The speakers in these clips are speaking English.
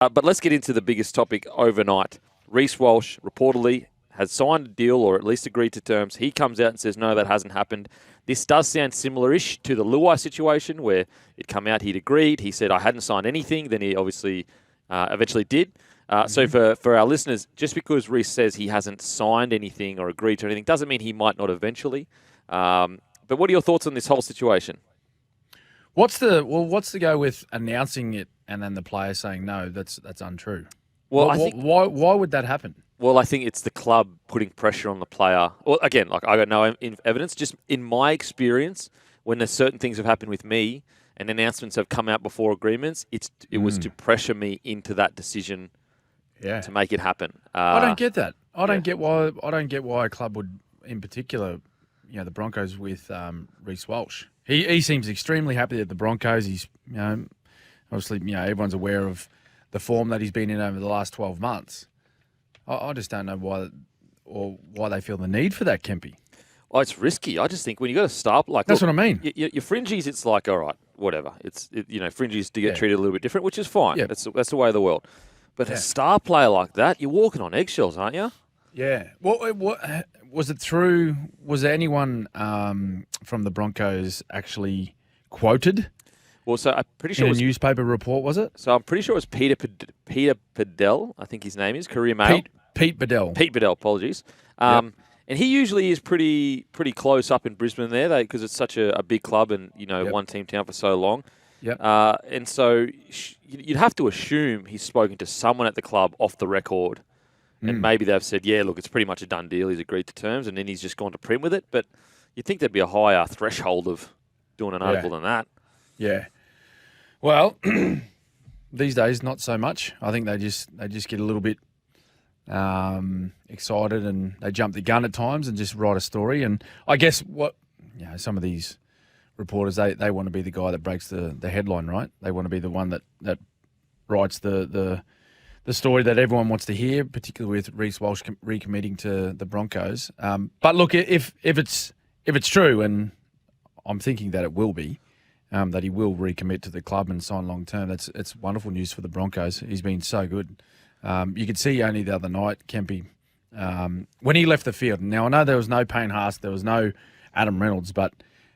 But let's get into the biggest topic overnight. Reece Walsh reportedly has signed a deal or at least agreed to terms. He comes out and says, no, that hasn't happened. This does sound similar-ish to the Luai situation where it come out he'd agreed. He said, I hadn't signed anything. Then he obviously eventually did. So for our listeners, just because Reece says he hasn't signed anything or agreed to anything doesn't mean he might not eventually. But what are your thoughts on this whole situation? What's the go with announcing it and then the player saying no? That's untrue. Well, why would that happen? Well, I think it's the club putting pressure on the player. Well, again, like I got no evidence. Just in my experience, when there's certain things have happened with me and announcements have come out before agreements, it was to pressure me into that decision. Yeah. To make it happen. I don't get that. I don't get why a club would, in particular, the Broncos with Reece Walsh. He seems extremely happy at the Broncos. He's, obviously, everyone's aware of the form that he's been in over the last 12 months. I just don't know why they feel the need for that, Kempy. Well, it's risky. I just think when you got to start that's what I mean. Your fringies, it's like, all right, whatever. Fringies do get treated a little bit different, which is fine. Yeah. That's the way of the world. But a star player like that, you're walking on eggshells, aren't you? Yeah. What was it through? Was there anyone from the Broncos actually quoted? Well, so I'm pretty sure in it was a newspaper report, was it? So I'm pretty sure it was Peter Padell, I think his name is, Courier Mail. Pete Bedell. Pete Bedell, apologies. And he usually is pretty close up in Brisbane there, because it's such a big club and one team town for so long. Yep. And so you'd have to assume he's spoken to someone at the club off the record, and maybe they've said, yeah, look, it's pretty much a done deal. He's agreed to terms, and then he's just gone to print with it. But you'd think there'd be a higher threshold of doing an article than that. Yeah. Well, these days, not so much. I think they just get a little bit excited and they jump the gun at times and just write a story. And I guess some of these reporters, they want to be the guy that breaks the headline, right? They want to be the one that writes the story that everyone wants to hear, particularly with Reece Walsh recommitting to the Broncos. But look, if it's true, and I'm thinking that it will be, that he will recommit to the club and sign long term, it's wonderful news for the Broncos. He's been so good. You could see only the other night, Kempy, when he left the field. Now I know there was no Payne Haas, there was no Adam Reynolds, but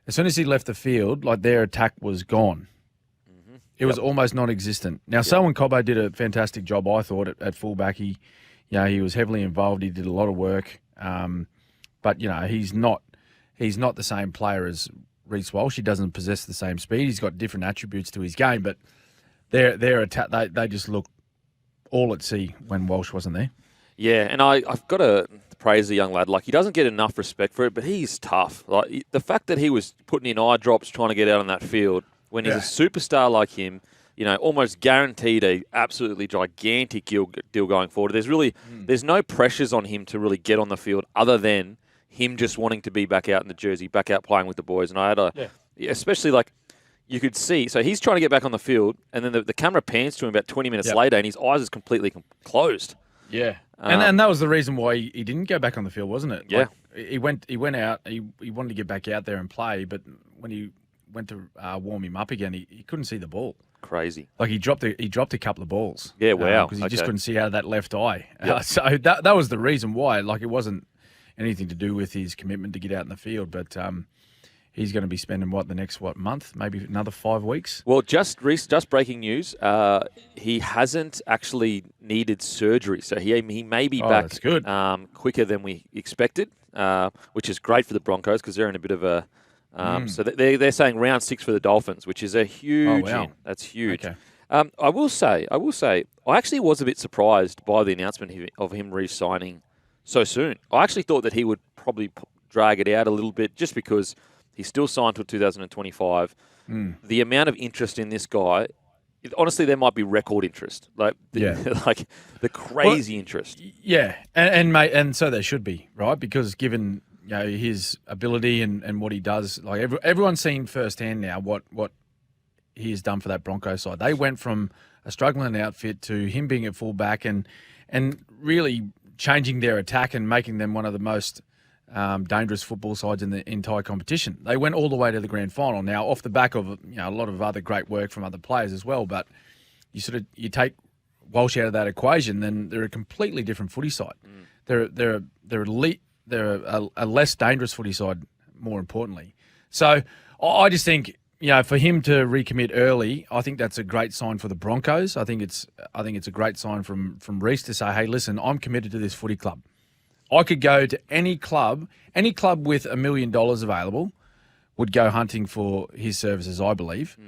as soon as he left the field, like their attack was gone. It was almost non-existent. Now, Selwyn Cobbo did a fantastic job, I thought, at fullback. He was heavily involved. He did a lot of work. But he's not the same player as Reece Walsh. He doesn't possess the same speed. He's got different attributes to his game. But their attack, they just look all at sea when Walsh wasn't there. Yeah, and I've got to praise the young lad. Like, he doesn't get enough respect for it, but he's tough. Like, the fact that he was putting in eye drops trying to get out on that field when he's a superstar like him, almost guaranteed a absolutely gigantic deal going forward. There's no pressures on him to really get on the field other than him just wanting to be back out in the jersey, back out playing with the boys. And I had especially like you could see, so he's trying to get back on the field, and then the camera pans to him about 20 minutes later, and his eyes is completely closed. Yeah, and that was the reason why he didn't go back on the field, wasn't it? Yeah, he went out. He wanted to get back out there and play, but when he went to warm him up again, he couldn't see the ball. Crazy. Like he dropped a couple of balls. Yeah, wow. Because he just couldn't see out of that left eye. So that was the reason why. Like, it wasn't anything to do with his commitment to get out in the field, but he's going to be spending the next month, maybe another 5 weeks. Well, just breaking news. He hasn't actually needed surgery, so he may be back. That's good. Quicker than we expected, which is great for the Broncos because they're in a bit of a. So they're saying round 6 for the Dolphins, which is a huge. Oh, wow. That's huge. Okay. I will say, I actually was a bit surprised by the announcement of him re-signing so soon. I actually thought that he would probably drag it out a little bit, just because he's still signed till 2025. The amount of interest in this guy, honestly, there might be record interest, like the crazy interest. Yeah, and so there should be, right? Because given his ability and what he does, like everyone's seen firsthand now what he has done for that Broncos side. They went from a struggling outfit to him being at fullback and really changing their attack and making them one of the most dangerous football sides in the entire competition. They went all the way to the grand final. Now, off the back of a lot of other great work from other players as well, but you take Walsh out of that equation, then they're a completely different footy side. They're elite. They're a less dangerous footy side, more importantly. So I just think, for him to recommit early, I think that's a great sign for the Broncos. I think it's a great sign from Reece to say, hey, listen, I'm committed to this footy club. I could go to any club with $1 million available would go hunting for his services, I believe.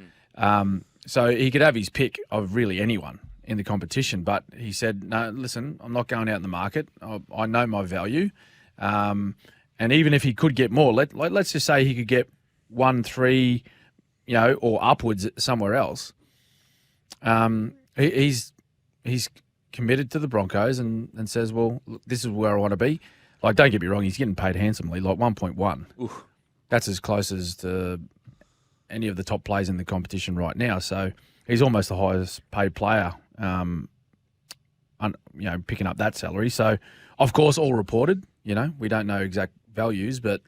So he could have his pick of really anyone in the competition, but he said, no, listen, I'm not going out in the market. I know my value. And even if he could get more, let's just say he could get 1, 3, or upwards somewhere else. He's committed to the Broncos and says, well, look, this is where I want to be. Like, don't get me wrong, he's getting paid handsomely, like 1.1. Oof. That's as close as to any of the top players in the competition right now. So he's almost the highest paid player, picking up that salary. So, of course, all reported. We don't know exact values, but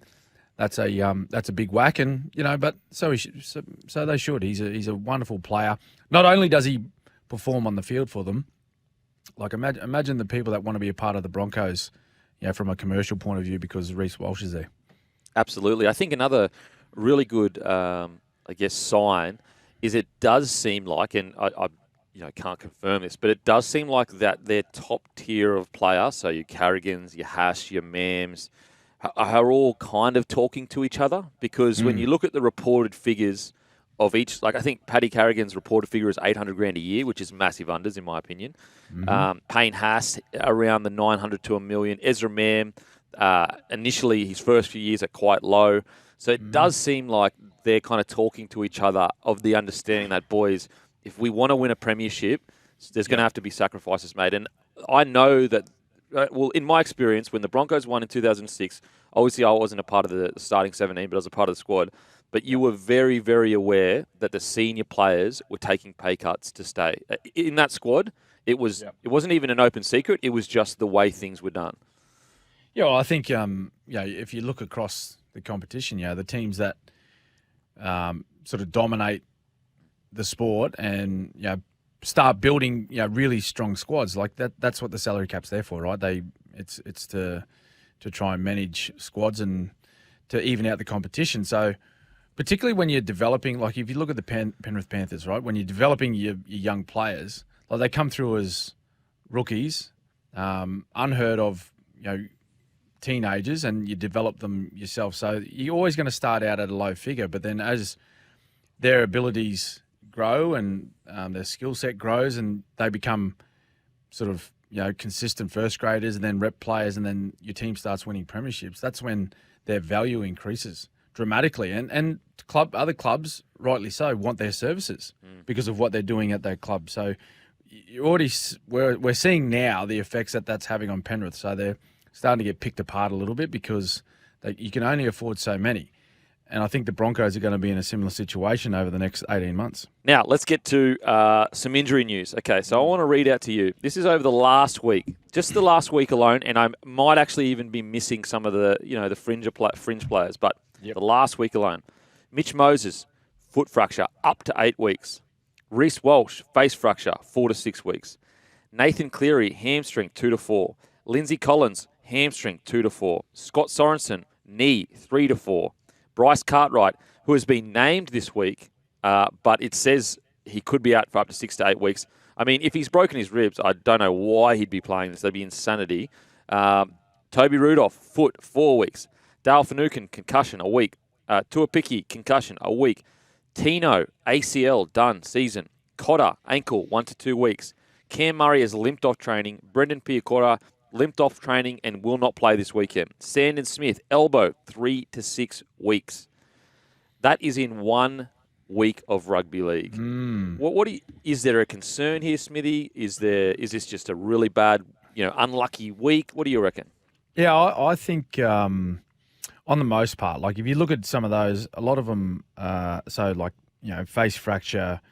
that's a big whack, and but so they should. He's a wonderful player. Not only does he perform on the field for them, like imagine the people that want to be a part of the Broncos, from a commercial point of view, because Reece Walsh is there. Absolutely. I think another really good, sign is it does seem like, and I can't confirm this, but it does seem like that their top tier of player, so your Carrigans, your Hash, your Mams, are all kind of talking to each other, because when you look at the reported figures of each, like I think Paddy Carrigan's reported figure is $800,000 a year, which is massive unders in my opinion. Payne Haas around the 900 to $1 million. Ezra Mam, initially his first few years are quite low. So it does seem like they're kind of talking to each other of the understanding that, boys, if we want to win a premiership, there's going to have to be sacrifices made. And I know that, in my experience, when the Broncos won in 2006, obviously I wasn't a part of the starting 17, but I was a part of the squad. But you were very, very aware that the senior players were taking pay cuts to stay. In that squad, it wasn't even an open secret. It was just the way things were done. Yeah, well, I think if you look across the competition, the teams that sort of dominate the sport and start building really strong squads, like that's what the salary cap's there for, right? It's to try and manage squads and to even out the competition. So particularly when you're developing, like if you look at the Penrith Panthers, right, when you're developing your young players, like they come through as rookies, unheard of, teenagers, and you develop them yourself. So you're always going to start out at a low figure, but then as their abilities grow and their skill set grows and they become sort of, consistent first graders and then rep players, and then your team starts winning premierships, that's when their value increases dramatically. And other clubs, rightly so, want their services because of what they're doing at their club. So we're seeing now the effects that's having on Penrith. So they're starting to get picked apart a little bit because you can only afford so many. And I think the Broncos are going to be in a similar situation over the next 18 months. Now, let's get to some injury news. Okay, so I want to read out to you. This is over the last week, just the last week alone, and I might actually even be missing some of the, the fringe players, but the last week alone. Mitch Moses, foot fracture, up to 8 weeks. Reece Walsh, face fracture, 4 to 6 weeks. Nathan Cleary, hamstring, 2 to 4. Lindsay Collins, hamstring, 2 to 4. Scott Sorensen, knee, 3 to 4. Bryce Cartwright, who has been named this week, but it says he could be out for up to 6 to 8 weeks. I mean, if he's broken his ribs, I don't know why he'd be playing this. That'd be insanity. Toby Rudolph, foot, 4 weeks. Dale Finucane, concussion, a week. Tuapiki, concussion, a week. Tino, ACL, done, season. Cotter, ankle, 1 to 2 weeks. Cam Murray has limped off training. Brendan Piacora, limped off training and will not play this weekend. Sandon Smith, elbow, 3 to 6 weeks. That is in 1 week of rugby league. Is there a concern here, Smithy? Is this just a really bad, unlucky week? What do you reckon? Yeah, I think on the most part, like if you look at some of those, a lot of them, face fracture,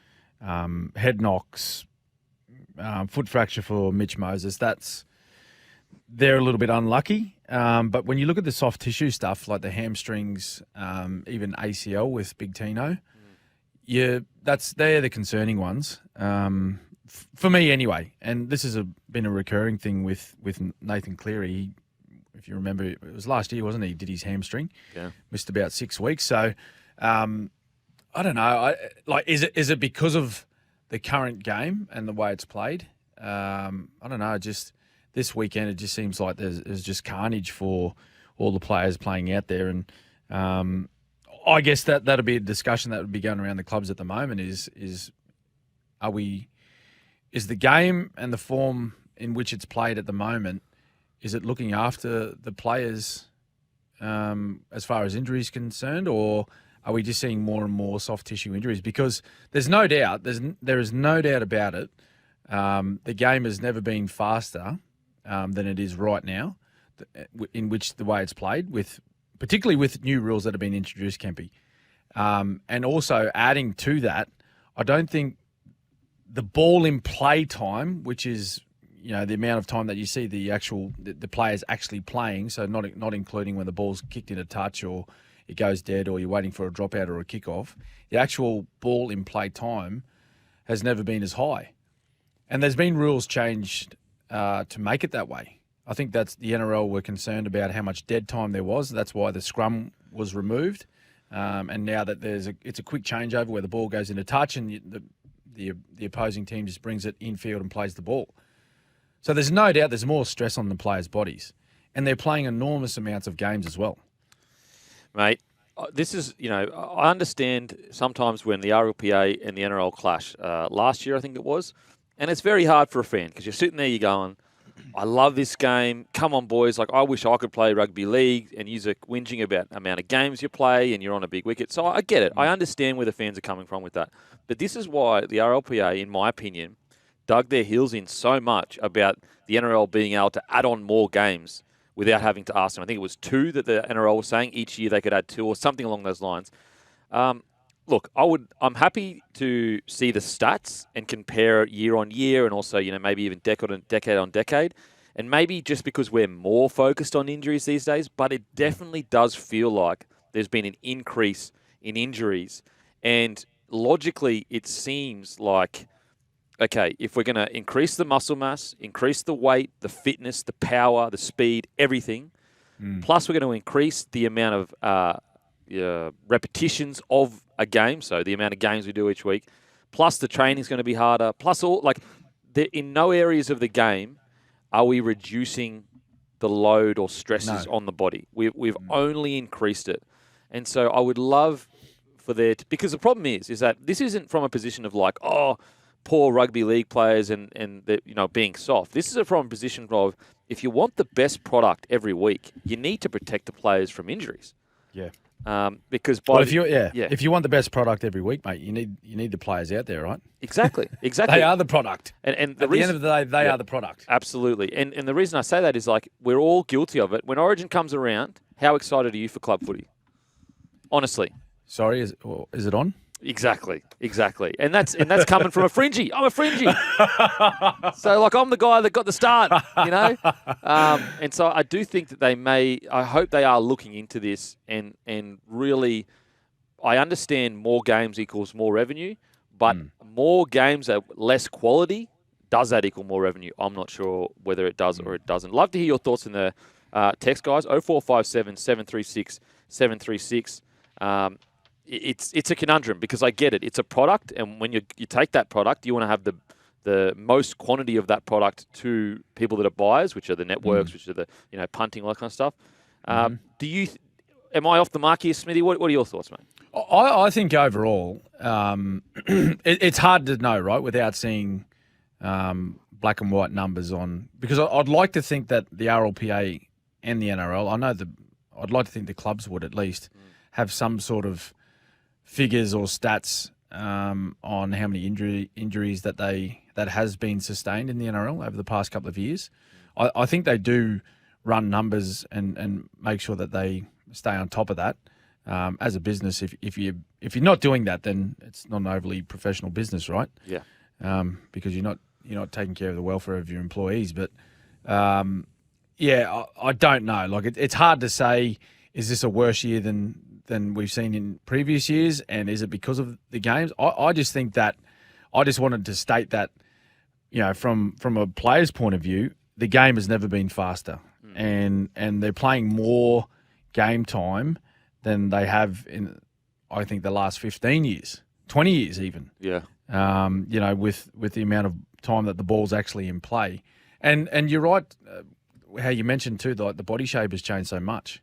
head knocks, foot fracture for Mitch Moses, they're a little bit unlucky. But when you look at the soft tissue stuff, like the hamstrings, even ACL with Big Tino, they're the concerning ones. for me anyway, and this has been a recurring thing with Nathan Cleary. If you remember, it was last year, wasn't he? He did his hamstring. Yeah. Missed about 6 weeks. So, I don't know. Is it because of the current game and the way it's played? I don't know. Just this weekend, it just seems like there's just carnage for all the players playing out there, and I guess that'll be a discussion that would be going around the clubs at the moment. Is the game and the form in which it's played at the moment, is it looking after the players as far as injuries concerned, or are we just seeing more and more soft tissue injuries? Because there's no doubt, there is no doubt about it. The game has never been faster than it is right now, in which the way it's played, particularly with new rules that have been introduced, Kempy. And also adding to that, I don't think the ball in play time, which is the amount of time that you see the players actually playing, so not including when the ball's kicked in a touch or it goes dead or you're waiting for a dropout or a kickoff, the actual ball in play time has never been as high. And there's been rules changed to make it that way. I think that's the NRL were concerned about how much dead time there was. That's why the scrum was removed. And now that it's a quick changeover where the ball goes into touch and the opposing team just brings it infield and plays the ball. So there's no doubt there's more stress on the players' bodies. And they're playing enormous amounts of games as well. Mate, this is, I understand sometimes when the RLPA and the NRL clash. Last year, I think it was. And it's very hard for a fan because you're sitting there, you're going, I love this game. Come on, boys. I wish I could play rugby league, and you're whinging about the amount of games you play and you're on a big wicket. So I get it. I understand where the fans are coming from with that. But this is why the RLPA, in my opinion, dug their heels in so much about the NRL being able to add on more games without having to ask them. I think it was 2 that the NRL was saying each year they could add 2 or something along those lines. Look, I'm happy to see the stats and compare year on year, and also maybe even decade on decade, and maybe just because we're more focused on injuries these days. But it definitely does feel like there's been an increase in injuries, and logically, it seems like, okay, if we're going to increase the muscle mass, increase the weight, the fitness, the power, the speed, everything, plus we're going to increase the amount of repetitions of a game, so the amount of games we do each week, plus the training's going to be harder, plus in no areas of the game are we reducing the load or stresses on the body. We've only increased it. And so I would love for because the problem is that this isn't from a position of poor rugby league players and being soft. This is from a position of, if you want the best product every week, you need to protect the players from injuries. Yeah. Because if you want the best product every week, mate, you need the players out there, right? Exactly. They are the product. And at the end of the day, they are the product. Absolutely. And the reason I say that is we're all guilty of it. When Origin comes around, how excited are you for club footy? Honestly. Sorry, is it on? Exactly. And that's coming from a fringy. I'm a fringy. So I'm the guy that got the start, And so I do think that I hope they are looking into this and really, I understand more games equals more revenue, but more games at less quality, does that equal more revenue? I'm not sure whether it does or it doesn't. Love to hear your thoughts in the text, guys. 0457 736 736. It's a conundrum because I get it. It's a product, and when you take that product, you want to have the most quantity of that product to people that are buyers, which are the networks, which are the punting, all that kind of stuff. Am I off the mark here, Smithy? What are your thoughts, mate? I think overall, it's hard to know, right, without seeing black and white numbers on. Because I'd like to think that the RLPA and the NRL, I'd like to think the clubs would at least have some sort of figures or stats on how many injuries that has been sustained in the NRL over the past couple of years. I think they do run numbers and make sure that they stay on top of that. As a business, if you're not doing that, then it's not an overly professional business, right? Yeah. Because you're not taking care of the welfare of your employees. But I don't know. It's hard to say. Is this a worse year than we've seen in previous years, and is it because of the games? I just think that I just wanted to state that from a player's point of view, the game has never been faster, and they're playing more game time than they have in, I think, the last 15 years, 20 years even. Yeah. With the amount of time that the ball's actually in play. And you're right, how you mentioned too, like the body shape has changed so much.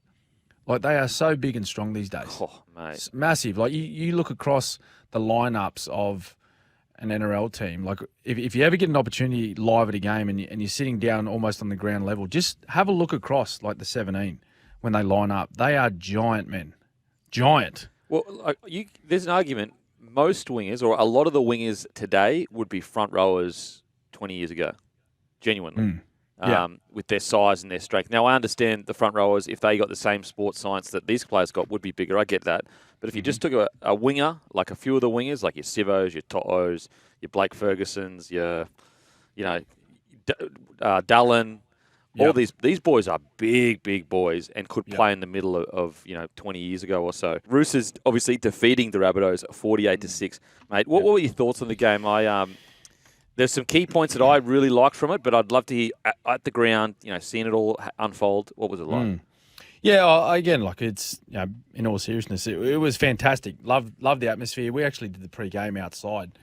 Like they are so big and strong these days. Oh, mate. It's massive. Like you look across the lineups of an NRL team. Like if you ever get an opportunity live at a game and you're sitting down almost on the ground level, just have a look across like the 17 when they line up. They are giant men. Giant. Well, there's an argument. Most wingers, or a lot of the wingers today, would be front rowers 20 years ago. Genuinely. With their size and their strength. Now, I understand the front rowers, if they got the same sports science that these players got, would be bigger. I get that. But if you just took a winger, like a few of the wingers, like your Sivos, your To'os, your Blake Fergusons, your, Dallin, all these boys are big boys and could play in the middle of 20 years ago or so. Roosters obviously defeating the Rabbitohs 48-6. Mate, what were your thoughts on the game? There's some key points that I really liked from it, but I'd love to hear at the ground, seeing it all unfold. What was it like? Yeah, again, like it's, in all seriousness, it was fantastic. Loved the atmosphere. We actually did the pre-game outside.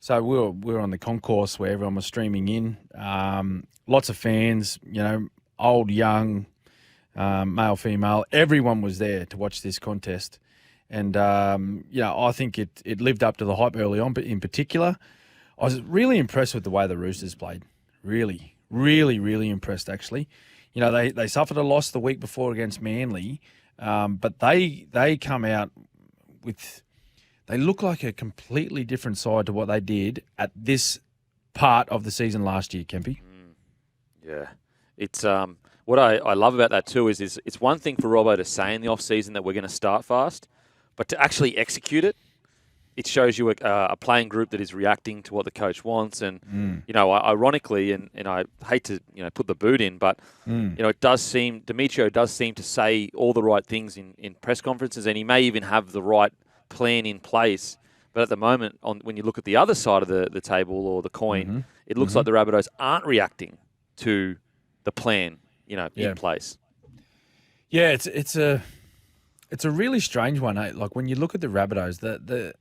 So we were on the concourse where everyone was streaming in. Lots of fans, old, young, male, female. Everyone was there to watch this contest. And, I think it lived up to the hype early on, but in particular, I was really impressed with the way the Roosters played. Really, really, really impressed, actually. They suffered a loss the week before against Manly, but they come out with... They look like a completely different side to what they did at this part of the season last year, Kempy. Yeah. It's what I love about that too is it's one thing for Robbo to say in the off-season that we're going to start fast, but to actually execute it, it shows you a playing group that is reacting to what the coach wants. And, ironically, and I hate to, put the boot in, but, it does seem, Demetrio does seem to say all the right things in press conferences, and he may even have the right plan in place. But at the moment, when you look at the other side of the table or the coin, it looks like the Rabbitohs aren't reacting to the plan, in place. Yeah, it's a really strange one. Eh? Like when you look at the Rabbitohs,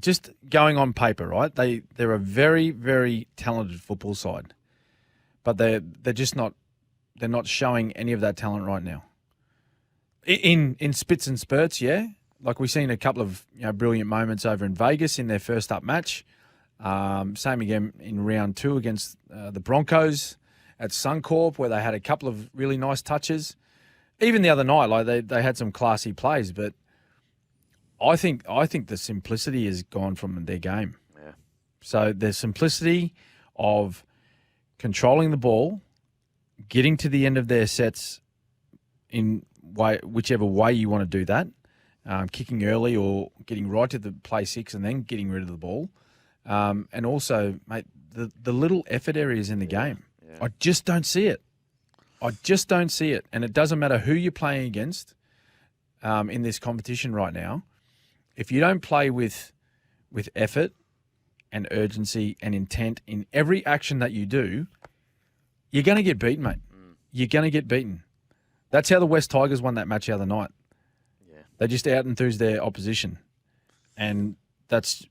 just going on paper, right? They're a very, very talented football side, but they're just not. They're not showing any of that talent right now. In spits and spurts, yeah. Like we've seen a couple of brilliant moments over in Vegas in their first up match. Same again in round 2 against the Broncos at Suncorp, where they had a couple of really nice touches. Even the other night, like they had some classy plays, but I think the simplicity has gone from their game. Yeah. So the simplicity of controlling the ball, getting to the end of their sets in whichever way you want to do that, kicking early or getting right to the play 6 and then getting rid of the ball, and also, mate, the little effort areas in the game. Yeah. I just don't see it. And it doesn't matter who you're playing against in this competition right now. If you don't play with effort and urgency and intent in every action that you do, you're going to get beaten, mate. You're going to get beaten. That's how the West Tigers won that match the other night. Yeah. They just out-enthused their opposition. And that's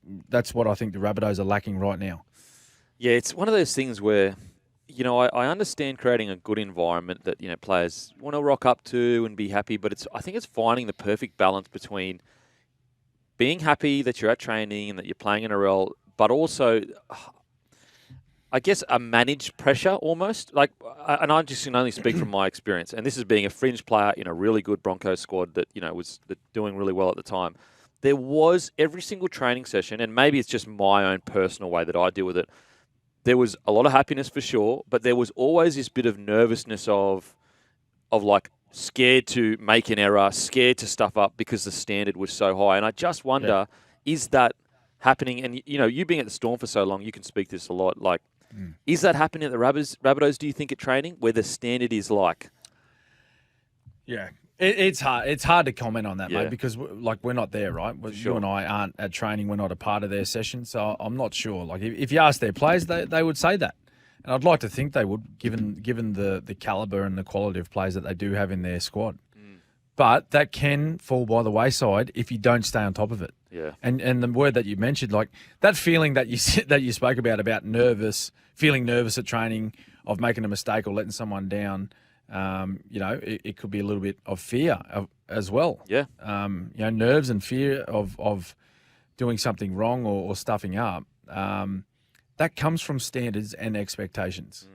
what I think the Rabbitohs are lacking right now. Yeah, it's one of those things where, I understand creating a good environment that, players want to rock up to and be happy, but I think it's finding the perfect balance between being happy that you're at training and that you're playing NRL, but also, I guess, a managed pressure almost. Like, and I just can only speak from my experience, and this is being a fringe player in a really good Broncos squad that, was doing really well at the time. There was every single training session, and maybe it's just my own personal way that I deal with it, there was a lot of happiness for sure, but there was always this bit of nervousness of like, scared to make an error, scared to stuff up because the standard was so high. And I just wonder, is that happening? And, you being at the Storm for so long, you can speak this a lot. Like, is that happening at the Rabbitohs, do you think, at training, where the standard is like? Yeah. It's hard. It's hard to comment on that, Yeah. mate, because we're not there, right? You and I aren't at training. We're not a part of their session, so I'm not sure. Like if you ask their players, they would say that, and I'd like to think they would, given the caliber and the quality of players that they do have in their squad. But that can fall by the wayside if you don't stay on top of it. Yeah. And the word that you mentioned, like that feeling that you spoke about feeling nervous at training, of making a mistake or letting someone down. It could be a little bit of fear as well. Yeah. Nerves and fear of doing something wrong or stuffing up. That comes from standards and expectations.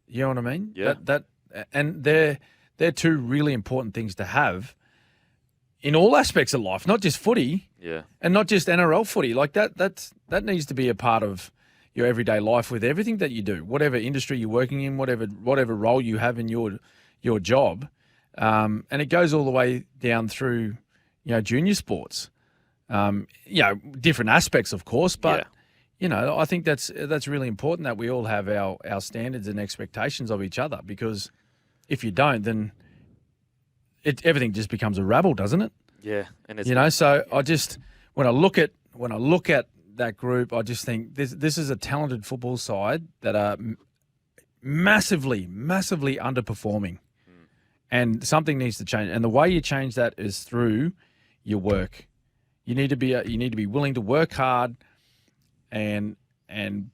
You know what I mean? Yeah. And they're two really important things to have in all aspects of life, not just footy. Yeah. And not just NRL footy. Like that needs to be a part of your everyday life with everything that you do, whatever industry you're working in, whatever role you have in your job. And it goes all the way down through, junior sports. Different aspects, of course, but I think that's really important that we all have our standards and expectations of each other, because if you don't, then everything just becomes a rabble, doesn't it? Yeah. And it's so I just when I look at that group, I just think this is a talented football side that are massively, massively underperforming, and something needs to change. And the way you change that is through your work. You need to be willing to work hard, and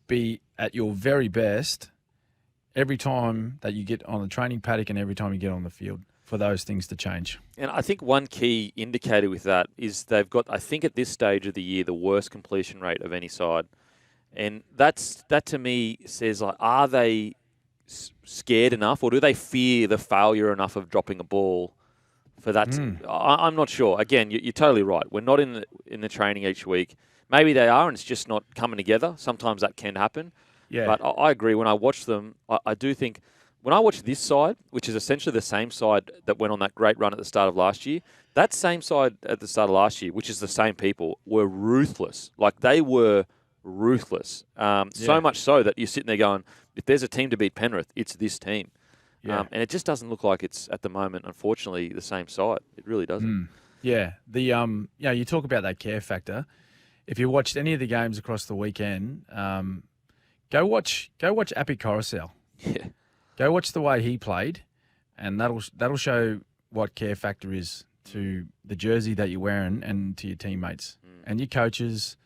be at your very best every time that you get on the training paddock and every time you get on the field, for those things to change. And I think one key indicator with that is they've got, I think at this stage of the year, the worst completion rate of any side. And that to me says, like, are they scared enough, or do they fear the failure enough of dropping a ball for that? I'm not sure. Again, you're totally right. We're not in the training each week. Maybe they are, and it's just not coming together. Sometimes that can happen. Yeah. But I agree. When I watch them, I do think, when I watch this side, which is essentially the same side that went on that great run at the start of last year, that same side at the start of last year, which is the same people, were ruthless. Like, they were ruthless. So much so that you're sitting there going, if there's a team to beat Penrith, it's this team. Yeah. And it just doesn't look like it's, at the moment, unfortunately, the same side. It really doesn't. Yeah. You talk about that care factor. If you watched any of the games across the weekend, go watch Api Coruscant. Yeah. Go watch the way he played, and that'll show what care factor is to the jersey that you're wearing and to your teammates and your coaches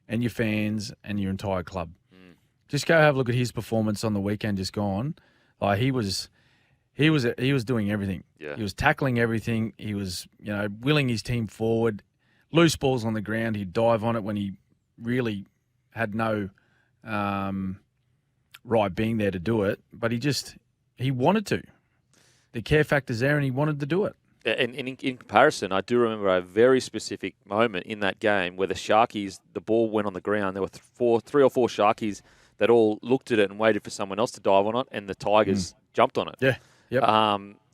and your fans and your entire club. Just go have a look at his performance on the weekend just gone. Like, he was doing everything. Yeah. He was tackling everything. He was, willing his team forward. Loose balls on the ground, he'd dive on it when he really had no right being there to do it. But he wanted to. The care factor's there, and he wanted to do it. And in comparison, I do remember a very specific moment in that game where the Sharkies, the ball went on the ground. There were three or four Sharkies that all looked at it and waited for someone else to dive on it, and the Tigers jumped on it. Yeah. Yep.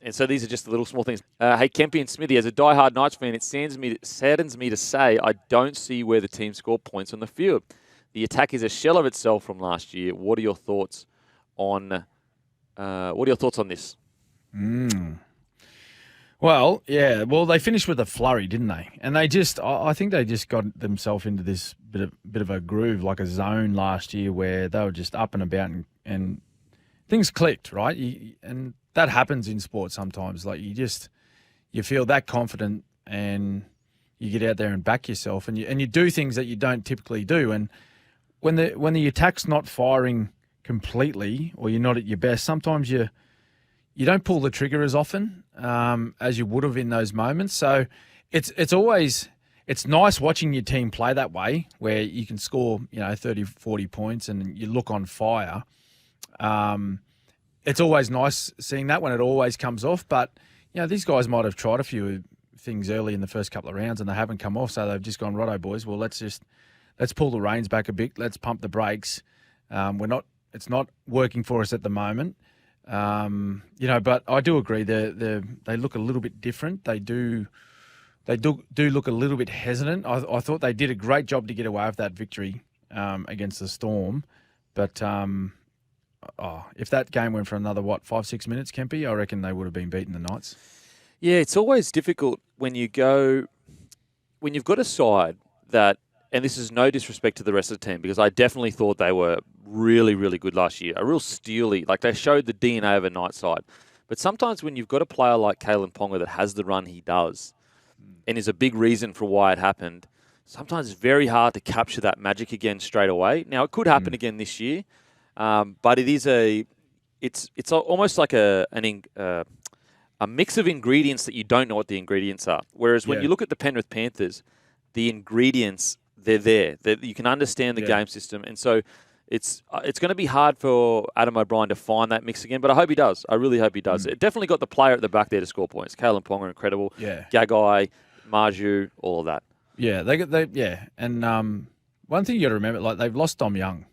And so these are just the little small things. Hey, Kempy and Smithy, as a diehard Knights fan, it saddens me to say I don't see where the team scored points on the field. The attack is a shell of itself from last year. What are your thoughts on this? Well, yeah. Well, they finished with a flurry, didn't they? And I think they just got themselves into this bit of a groove, like a zone last year, where they were just up and about, and things clicked, right? And that happens in sports sometimes. Like, you feel that confident, and you get out there and back yourself, and you do things that you don't typically do. And when the attack's not firing completely, or you're not at your best, sometimes you don't pull the trigger as often as you would have in those moments. So it's nice watching your team play that way, where you can score 30, 40 points and you look on fire. It's always nice seeing that when it always comes off. But these guys might have tried a few things early in the first couple of rounds and they haven't come off, so they've just gone, righto, boys. Well, let's pull the reins back a bit. Let's pump the brakes. It's not working for us at the moment. But I do agree. They look a little bit different. They do look a little bit hesitant. I thought they did a great job to get away with that victory against the Storm. But if that game went for another 5-6 minutes, Kempy, I reckon they would have been beating the Knights. Yeah, it's always difficult when you've got a side that, and this is no disrespect to the rest of the team, because I definitely thought they were really, really good last year. A real steely, like they showed the DNA of a night side. But sometimes when you've got a player like Kalen Ponga that has the run he does, and is a big reason for why it happened, sometimes it's very hard to capture that magic again straight away. Now, it could happen again this year, but it's almost like a mix of ingredients that you don't know what the ingredients are. Whereas when you look at the Penrith Panthers, the ingredients, they're there. You can understand the game system. And so it's going to be hard for Adam O'Brien to find that mix again, but I hope he does. I really hope he does. It definitely got the player at the back there to score points. Kalen Ponga, incredible. Yeah. Gagai, Marju, all of that. Yeah, And one thing you got to remember, like they've lost Dom Young.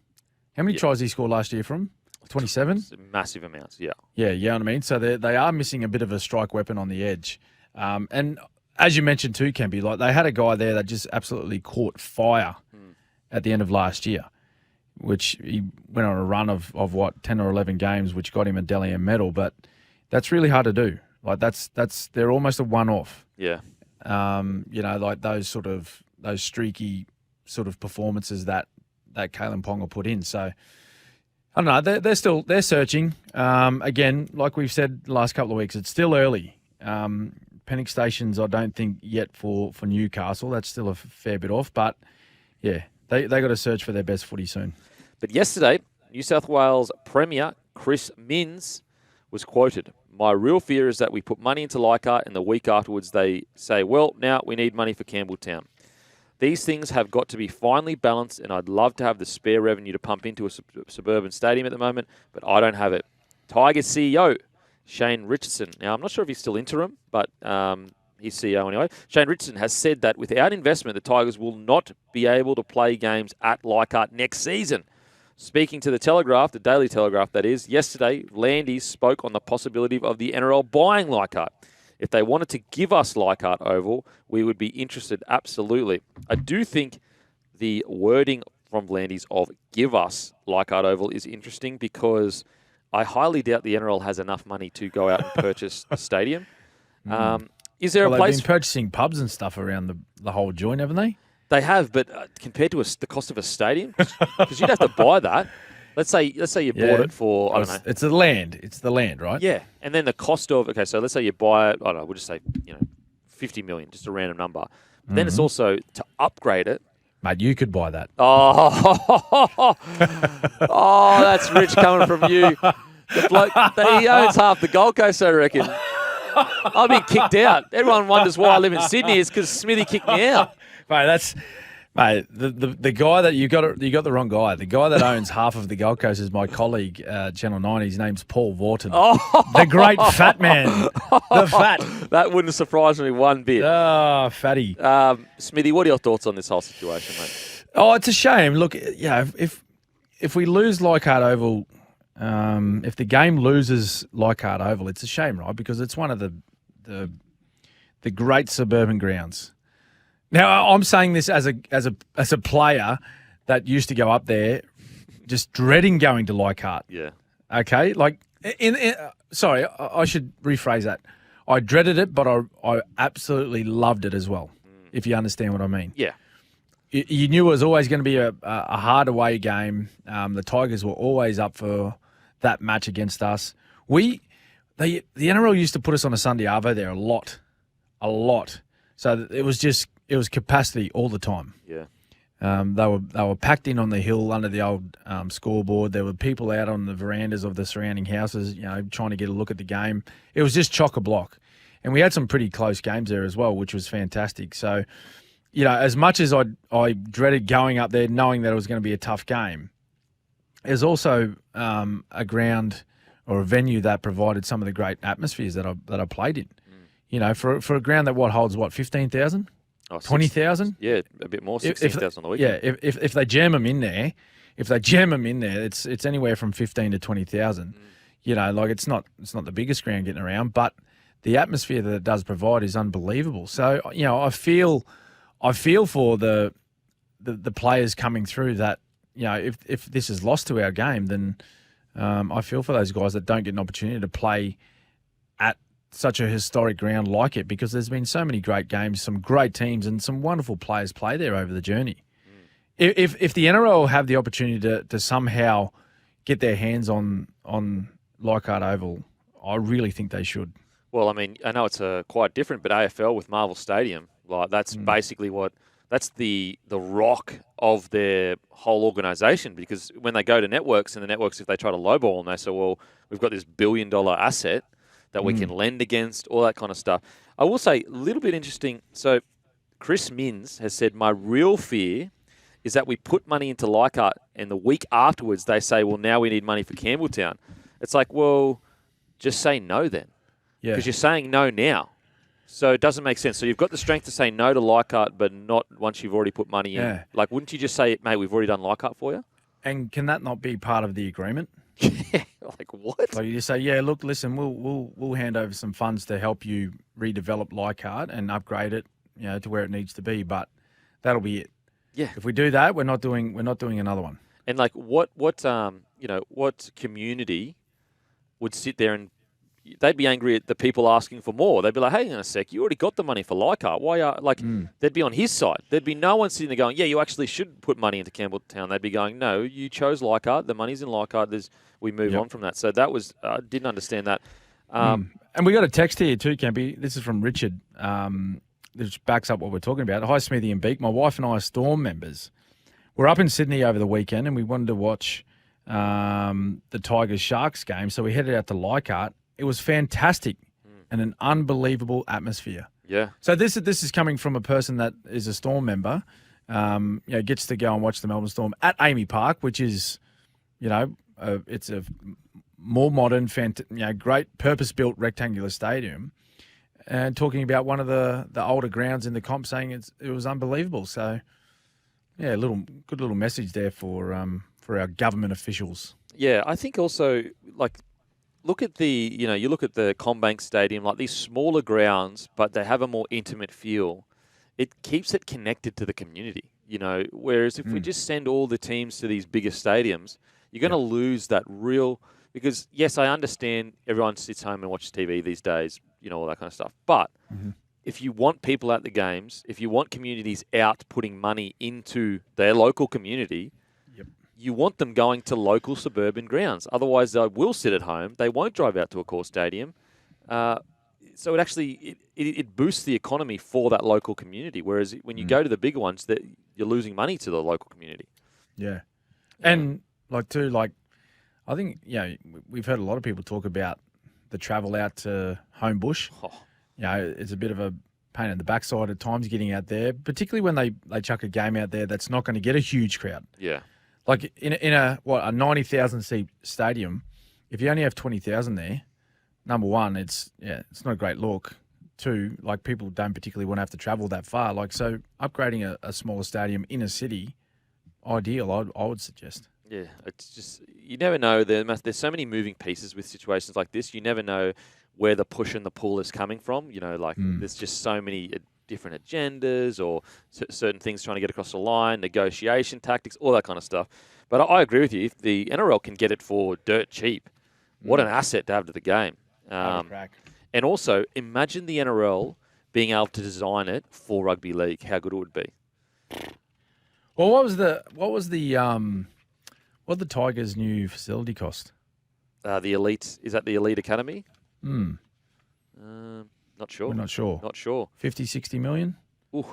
How many tries did he score last year from? 27? Massive amounts, yeah. Yeah, you know what I mean? So they are missing a bit of a strike weapon on the edge. And as you mentioned too, Kempy, like they had a guy there that just absolutely caught fire at the end of last year, which he went on a run of what, 10 or 11 games, which got him a Dally M medal. But that's really hard to do. Like they're almost a one-off. Yeah. Like those streaky sort of performances that Kalen Ponga put in. So I don't know. They're searching. Again, like we've said the last couple of weeks, it's still early. Penix Stations, I don't think yet for Newcastle. That's still a fair bit off. But yeah, they got to search for their best footy soon. But yesterday, New South Wales Premier Chris Minns was quoted. My real fear is that we put money into Leichhardt and the week afterwards they say, well, now we need money for Campbelltown. These things have got to be finely balanced, and I'd love to have the spare revenue to pump into a suburban stadium at the moment, but I don't have it. Tigers CEO, Shane Richardson. Now, I'm not sure if he's still interim, but he's CEO anyway. Shane Richardson has said that without investment, the Tigers will not be able to play games at Leichhardt next season. Speaking to the Telegraph, the Daily Telegraph that is, yesterday, Landy spoke on the possibility of the NRL buying Leichhardt. If they wanted to give us Leichhardt Oval, we would be interested, absolutely. I do think the wording from Landy's of give us Leichhardt Oval is interesting because I highly doubt the NRL has enough money to go out and purchase a stadium. Is there a place? They've been purchasing pubs and stuff around the whole joint, haven't they? They have, but compared to the cost of a stadium, because you'd have to buy that. Let's say you bought it for, I don't know. It's the land. It's the land, right? Yeah. And then the cost of, okay, so let's say you buy it, I don't know, we'll just say, 50 million, just a random number. But then it's also to upgrade it. Mate, you could buy that. Oh, that's rich coming from you. The bloke, he owns half the Gold Coast, I reckon. I've been kicked out. Everyone wonders why I live in Sydney. It's because Smithy kicked me out. Mate, the guy that you got the wrong guy. The guy that owns half of the Gold Coast is my colleague, Channel 9. His name's Paul Vorton. The great fat man. The fat. That wouldn't surprise me one bit. Oh, fatty. Smithy, what are your thoughts on this whole situation, mate? Oh, it's a shame. Look, if we lose Leichhardt Oval, if the game loses Leichhardt Oval, it's a shame, right? Because it's one of the great suburban grounds. Now, I'm saying this as a player that used to go up there, just dreading going to Leichhardt. Yeah. Okay. Like, sorry, I should rephrase that. I dreaded it, but I absolutely loved it as well. If you understand what I mean. Yeah. You knew it was always going to be a hard away game. The Tigers were always up for that match against us. The NRL used to put us on a Sunday arvo there a lot. So it was capacity all the time. Yeah. They were packed in on the hill under the old scoreboard. There were people out on the verandas of the surrounding houses, trying to get a look at the game. It was just chock-a-block. And we had some pretty close games there as well, which was fantastic. So, as much as I dreaded going up there knowing that it was going to be a tough game, there's also a ground or a venue that provided some of the great atmospheres that I played in. For a ground that holds 15,000? 20,000? Yeah, a bit more, 16,000 on the weekend. Yeah, if they jam them in there, it's anywhere from 15 to 20,000. It's not the biggest ground getting around, but the atmosphere that it does provide is unbelievable. So, I feel for the players coming through that, if this is lost to our game, then I feel for those guys that don't get an opportunity to play at such a historic ground like it, because there's been so many great games, some great teams, and some wonderful players play there over the journey. If the NRL have the opportunity to somehow get their hands on Leichhardt Oval, I really think they should. Well, I mean, I know it's quite different, but AFL with Marvel Stadium, like that's basically that's the rock of their whole organisation. Because when they go to networks, and the networks, if they try to lowball them, they say, well, we've got this $1 billion asset that we can lend against, all that kind of stuff. I will say, a little bit interesting. So Chris Minns has said, my real fear is that we put money into Leichhardt, and the week afterwards they say, well, now we need money for Campbelltown. It's like, well, just say no then. Yeah. Because you're saying no now. So it doesn't make sense. So you've got the strength to say no to Leichhardt, but not once you've already put money in. Yeah. Like, wouldn't you just say, mate, we've already done Leichhardt for you? And can that not be part of the agreement? Yeah. Like, what? Like you just say, yeah, look, listen, we'll hand over some funds to help you redevelop Leichhardt and upgrade it, to where it needs to be, but that'll be it. Yeah. If we do that, we're not doing another one. And like, what community would sit there and they'd be angry at the people asking for more? They'd be like, hey, hang on a sec, you already got the money for Leichhardt. Why are they'd be on his side. There'd be no one sitting there going, yeah, you actually should put money into Campbelltown. They'd be going, no, you chose Leichhardt. The money's in Leichhardt. We move on from that. So that was didn't understand that. And we got a text here too, Campy. This is from Richard. Which backs up what we're talking about. Hi, Smithy and Beak. My wife and I are Storm members. We're up in Sydney over the weekend, and we wanted to watch the Tigers-Sharks game, so we headed out to Leichhardt. It was fantastic and an unbelievable atmosphere. Yeah. So this is coming from a person that is a Storm member. Gets to go and watch the Melbourne Storm at Amy Park, which is, it's a more modern, great purpose-built rectangular stadium. And talking about one of the older grounds in the comp, saying it was unbelievable. So, yeah, good little message there for our government officials. Yeah, I think also, like, look at you look at the CommBank Stadium, like these smaller grounds, but they have a more intimate feel. It keeps it connected to the community, whereas if we just send all the teams to these bigger stadiums, you're going to lose that real. Because, yes, I understand everyone sits home and watches TV these days, all that kind of stuff. But if you want people at the games, if you want communities out putting money into their local community, you want them going to local suburban grounds. Otherwise, they will sit at home. They won't drive out to a core stadium. So it actually it boosts the economy for that local community. Whereas when you go to the bigger ones, you're losing money to the local community. Yeah. And, I think, we've heard a lot of people talk about the travel out to Homebush. Oh. It's a bit of a pain in the backside at times getting out there, particularly when they chuck a game out there that's not going to get a huge crowd. Yeah. Like in a 90,000 seat stadium, if you only have 20,000 there, number one, it's not a great look. Two, like people don't particularly want to have to travel that far. Like, so upgrading a smaller stadium in a city, ideal, I would suggest. Yeah, it's just, you never know. There's so many moving pieces with situations like this. You never know where the push and the pull is coming from. There's just so many different agendas or certain things trying to get across the line, negotiation tactics, all that kind of stuff. But I agree with you. If the NRL can get it for dirt cheap, what an asset to have to the game. And also, imagine the NRL being able to design it for rugby league. How good it would be. Well, what was the Tigers' new facility cost? The Elite, is that the Elite Academy? Not sure. We're not sure. Not sure. 50, 60 million? Ooh.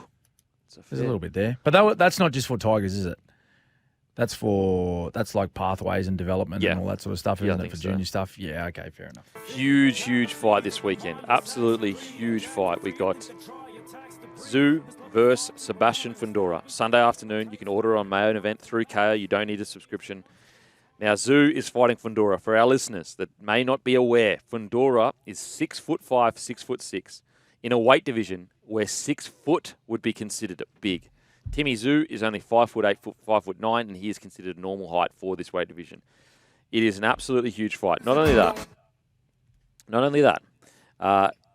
There's a little bit there. But that's not just for Tigers, is it? That's like pathways and development and all that sort of stuff, isn't it, for junior stuff? Yeah, okay, fair enough. Huge fight this weekend. Absolutely huge fight. We got Tszyu versus Sebastian Fundora. Sunday afternoon. You can order on my own event through KO. You don't need a subscription. Now, Tszyu is fighting Fundora. For our listeners that may not be aware, Fundora is 6'5", 6'6", in a weight division where 6 foot would be considered big. Timmy Tszyu is only 5'8", 5'9", and he is considered normal height for this weight division. It is an absolutely huge fight. Not only that,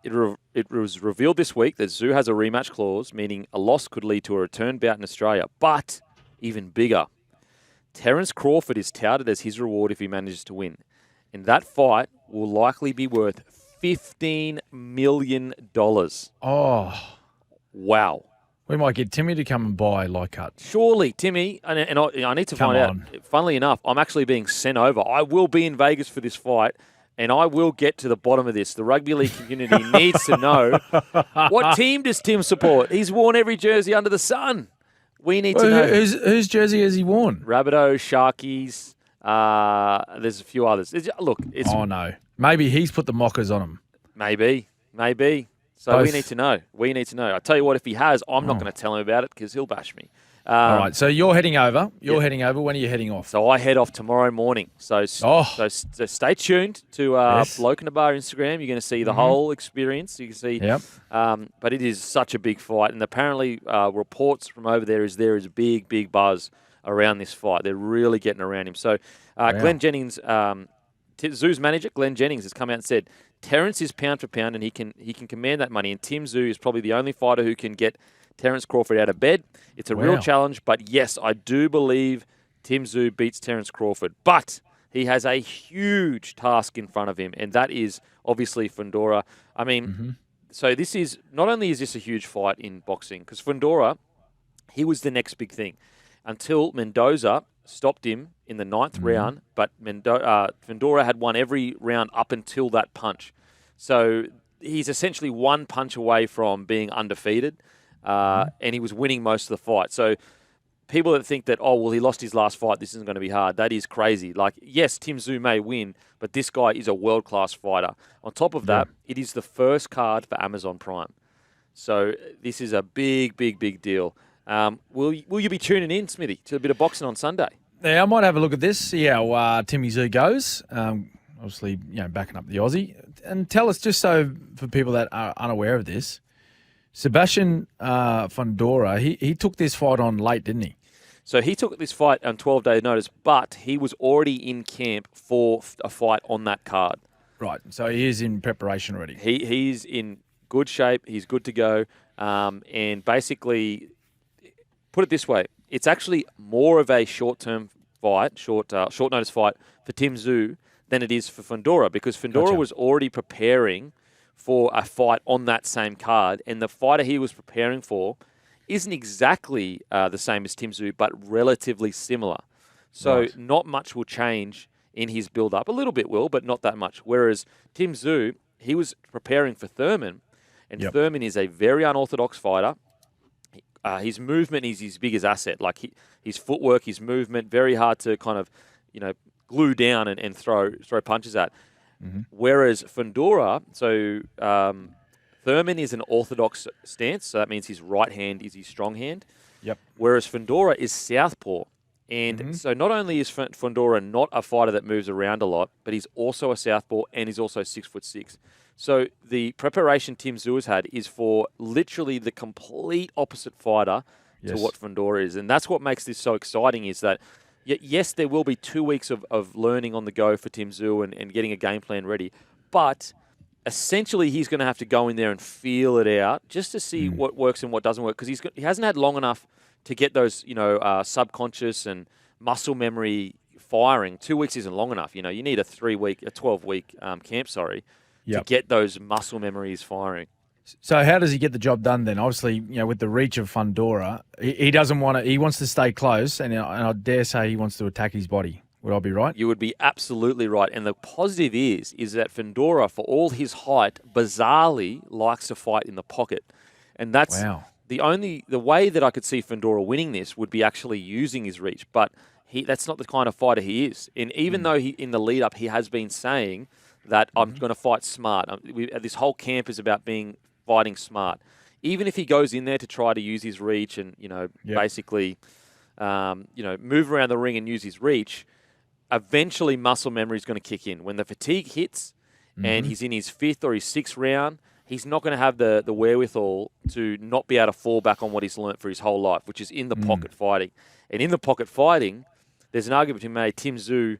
it was revealed this week that Tszyu has a rematch clause, meaning a loss could lead to a return bout in Australia. But even bigger, Terence Crawford is touted as his reward if he manages to win. And that fight will likely be worth $15 million. Oh, Wow. we might get Timmy to come and buy Leichhardt. Surely, Timmy, and I need to Come find on. out, funnily enough, I'm actually being sent over. I will be in Vegas for this fight, and I will get to the bottom of this. The rugby league community needs to know, what team does Tim support? He's worn every jersey under the sun. We need to know. Whose jersey has he worn? Rabbitohs, Sharkies, there's a few others. Look, it's Oh, no. Maybe he's put the mockers on him. maybe. So Both. we need to know. I tell you what, if he has, I'm not going to tell him about it because he'll bash me. All right, so you're heading over. Heading over. When are you heading off? So I head off tomorrow morning. So stay tuned to Yes. Bloke in a Bar Instagram. You're going to see the whole experience. You can see. Yep. But it is such a big fight, and apparently reports from over there is big buzz around this fight. They're really getting around him. So Glenn Jennings, Tszyu's manager, Glenn Jennings, has come out and said Terence is pound for pound, and he can command that money. And Tim Tszyu is probably the only fighter who can get Terence Crawford out of bed. It's a real challenge, but yes, I do believe Tim Tszyu beats Terence Crawford. But he has a huge task in front of him, and that is obviously Fundora. I mean, so this is, not only is this a huge fight in boxing, because Fundora, he was the next big thing until Mendoza stopped him in the 9th round, but Fundora had won every round up until that punch. So he's essentially one punch away from being undefeated, and he was winning most of the fight. So people that think that, oh, well, he lost his last fight, this isn't going to be hard, that is crazy. Like, yes, Tim Tszyu may win, but this guy is a world-class fighter. On top of that, it is the first card for Amazon Prime. So this is a big deal. Will you be tuning in, Smithy, to a bit of boxing on Sunday? Yeah, I might have a look at this, see how Timmy Tszyu goes. Obviously, backing up the Aussie. And tell us, just so for people that are unaware of this, Sebastian Fundora, he took this fight on late, didn't he? So he took this fight on 12-day notice, but he was already in camp for a fight on that card. Right, so he is in preparation already. He's in good shape. He's good to go. And basically, put it this way, it's actually more of a short-term fight, short notice fight for Tim Tszyu than it is for Fundora, because Fundora was already preparing for a fight on that same card, and the fighter he was preparing for isn't exactly the same as Tim Tszyu, but relatively similar. So not much will change in his build-up. A little bit will, but not that much. Whereas Tim Tszyu, he was preparing for Thurman, and Thurman is a very unorthodox fighter. His movement is his biggest asset. Like his footwork, his movement, very hard to kind of, glue down and throw punches at. Whereas Fundora, Thurman is an orthodox stance, so that means his right hand is his strong hand. Yep. Whereas Fundora is southpaw. And so not only is Fundora not a fighter that moves around a lot, but he's also a southpaw and he's also 6'6". So the preparation Tim Tszyu has had is for literally the complete opposite fighter to what Fundora is. And that's what makes this so exciting, is that, yes, there will be 2 weeks of learning on the go for Tim Tszyu and getting a game plan ready. But essentially he's going to have to go in there and feel it out just to see what works and what doesn't work, because he hasn't had long enough to get those, subconscious and muscle memory firing. 2 weeks isn't long enough. You need a 12-week camp, to get those muscle memories firing. So how does he get the job done then? Obviously, with the reach of Fundora, he doesn't want to. He wants to stay close, and I dare say he wants to attack his body. Would I be right? You would be absolutely right. And the positive is that Fundora, for all his height, bizarrely likes to fight in the pocket, and that's the way that I could see Fundora winning this would be actually using his reach. But that's not the kind of fighter he is. And even though in the lead up he has been saying that I'm going to fight smart. This whole camp is about fighting smart. Even if he goes in there to try to use his reach and, basically, move around the ring and use his reach, eventually muscle memory is going to kick in. When the fatigue hits and he's in his 5th or his 6th round, he's not going to have the wherewithal to not be able to fall back on what he's learnt for his whole life, which is in the pocket fighting. And in the pocket fighting, there's an argument to be made. Tim Tszyu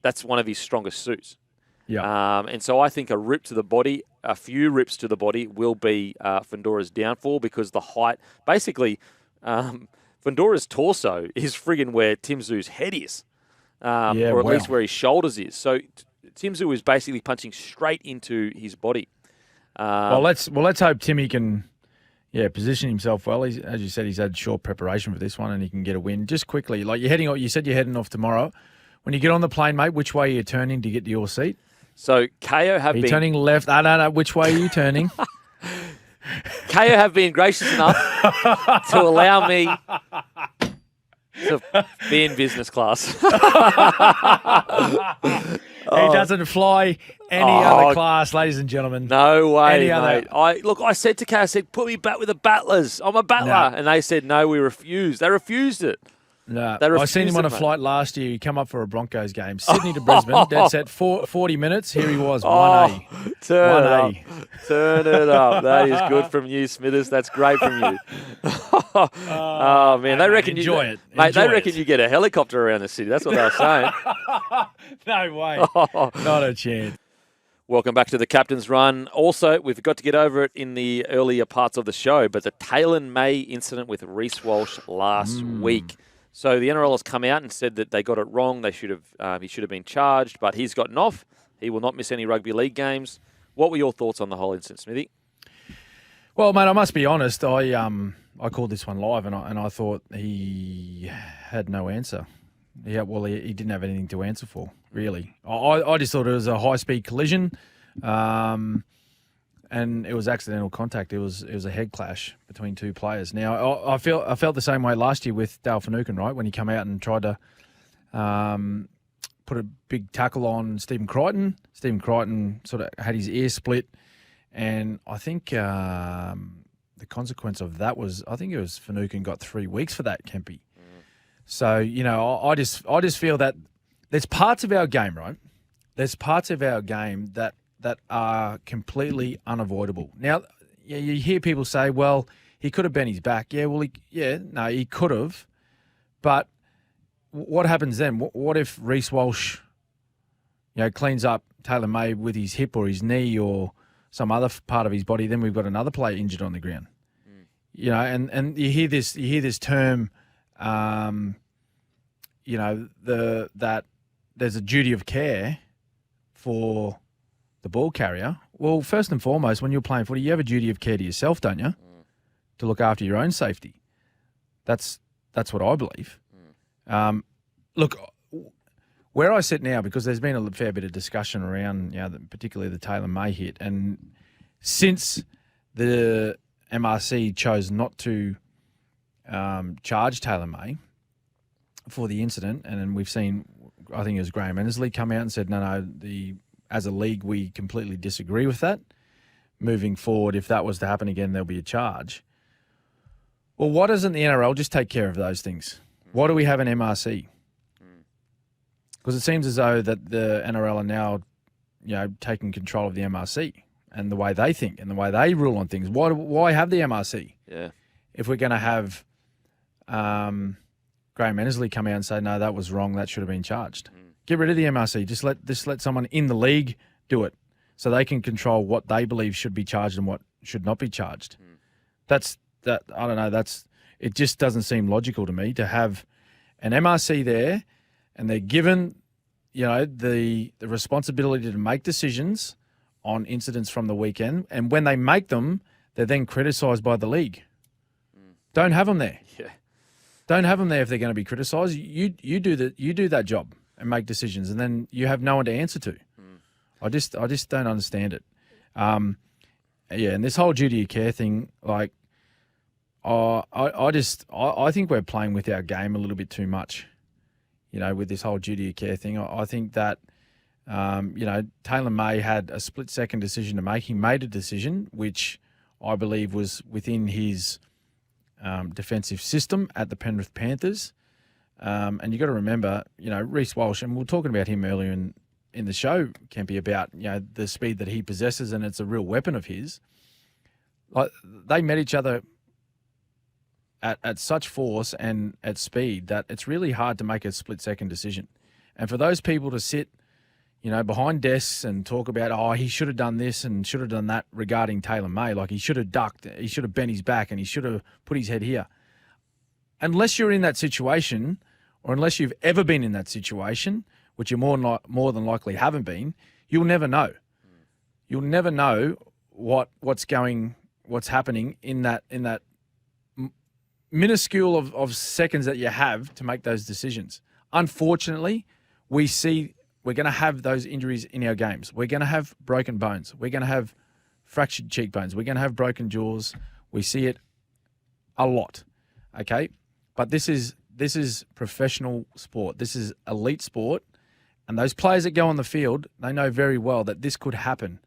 that's one of his strongest suits. Yeah. And so I think a few rips to the body will be Fundora's downfall, because the height, basically, Fundora's torso is friggin' where Tim Tszyu's head is, or at least where his shoulders is. So Tszyu was basically punching straight into his body. Well, let's hope Timmy can, position himself well. As you said, he's had short preparation for this one, and he can get a win. Just quickly, like you said you're heading off tomorrow. When you get on the plane, mate, which way are you turning to get to your seat? So KO have Are you been turning left? No. Which way are you turning? KO have been gracious enough to allow me to be in business class. He doesn't fly any other class, ladies and gentlemen. No way, Any mate. I said to KO, I said, put me back with the battlers. I'm a battler. No. And they said, no, we refused. They refused it. No, They I seen him on a refused it, mate. flight last year. He come up for a Broncos game, Sydney to Brisbane. Dead set, 40 minutes. Here he was, 1A. Turn 1A. it up. Turn it up. That is good from you, Smithers. That's great from you. Oh, man. They reckon enjoy it. Mate, Enjoy they reckon it. you get a helicopter around the city. That's what they were saying. No way. Not a chance. Welcome back to the Captain's Run. Also, we've got to get over it in the earlier parts of the show, but the Taylor May incident with Reece Walsh last week. So the NRL has come out and said that they got it wrong. He should have been charged, but he's gotten off. He will not miss any rugby league games. What were your thoughts on the whole incident, Smithy? Well, mate, I must be honest. I called this one live, and I thought he had no answer. He didn't have anything to answer for, really. I just thought it was a high-speed collision, and it was accidental contact. It was a head clash between two players. Now, I felt the same way last year with Dale Finucane, right, when he came out and tried to put a big tackle on Stephen Crichton. Stephen Crichton sort of had his ear split, and I think the consequence of that was, I think it was Finucane got 3 weeks for that, Kempy. So, I just feel that there's parts of our game, right? There's parts of our game that are completely unavoidable. Now, you hear people say, well, he could have bent his back. Yeah, well, he could have. But what happens then? What if Reece Walsh, cleans up Taylor May with his hip or his knee or some other part of his body? Then we've got another player injured on the ground. And you hear this term, that there's a duty of care for the ball carrier. Well, first and foremost, when you're playing footy, you have a duty of care to yourself, don't you? To look after your own safety. That's what I believe. Look, where I sit now, because there's been a fair bit of discussion around, particularly the Taylor May hit, and since the MRC chose not to charge Taylor May for the incident, and then we've seen, I think it was Graham Ensley come out and said, no, as a league, we completely disagree with that. Moving forward, if that was to happen again, there'll be a charge. Well, why doesn't the NRL just take care of those things? Why do we have an MRC? Because it seems as though that the NRL are now, taking control of the MRC and the way they think and the way they rule on things. Why have the MRC? Yeah. If we're going to have Graham Ensley come out and say, no, that was wrong, that should have been charged. Get rid of the MRC. Just let someone in the league do it so they can control what they believe should be charged and what should not be charged. I don't know, it just doesn't seem logical to me to have an MRC there and they're given, the responsibility to make decisions on incidents from the weekend, and when they make them, they're then criticised by the league. Don't have them there. Yeah. Don't have them there if they're going to be criticised. You do that job and make decisions, and then you have no one to answer to. I just don't understand it. And this whole duty of care thing, like, I think we're playing with our game a little bit too much. With this whole duty of care thing, I think that Taylor May had a split-second decision to make. He made a decision which I believe was within his defensive system at the Penrith Panthers. And you've got to remember, Reece Walsh, and we were talking about him earlier in the show, Kempy, about, the speed that he possesses, and it's a real weapon of his. Like, they met each other at such force and at speed that it's really hard to make a split-second decision. And for those people to sit, behind desks and talk about, he should have done this and should have done that regarding Taylor May, like he should have ducked, he should have bent his back, and he should have put his head here. Unless you're in that situation, or unless you've ever been in that situation which you more than likely haven't been, you'll never know. You'll never know what's happening in that minuscule of seconds that you have to make those decisions. Unfortunately, we're going to have those injuries in our games. We're going to have broken bones. We're going to have fractured cheekbones. We're going to have broken jaws. We see it a lot, okay? But this is professional sport. This is elite sport. And those players that go on the field, they know very well that this could happen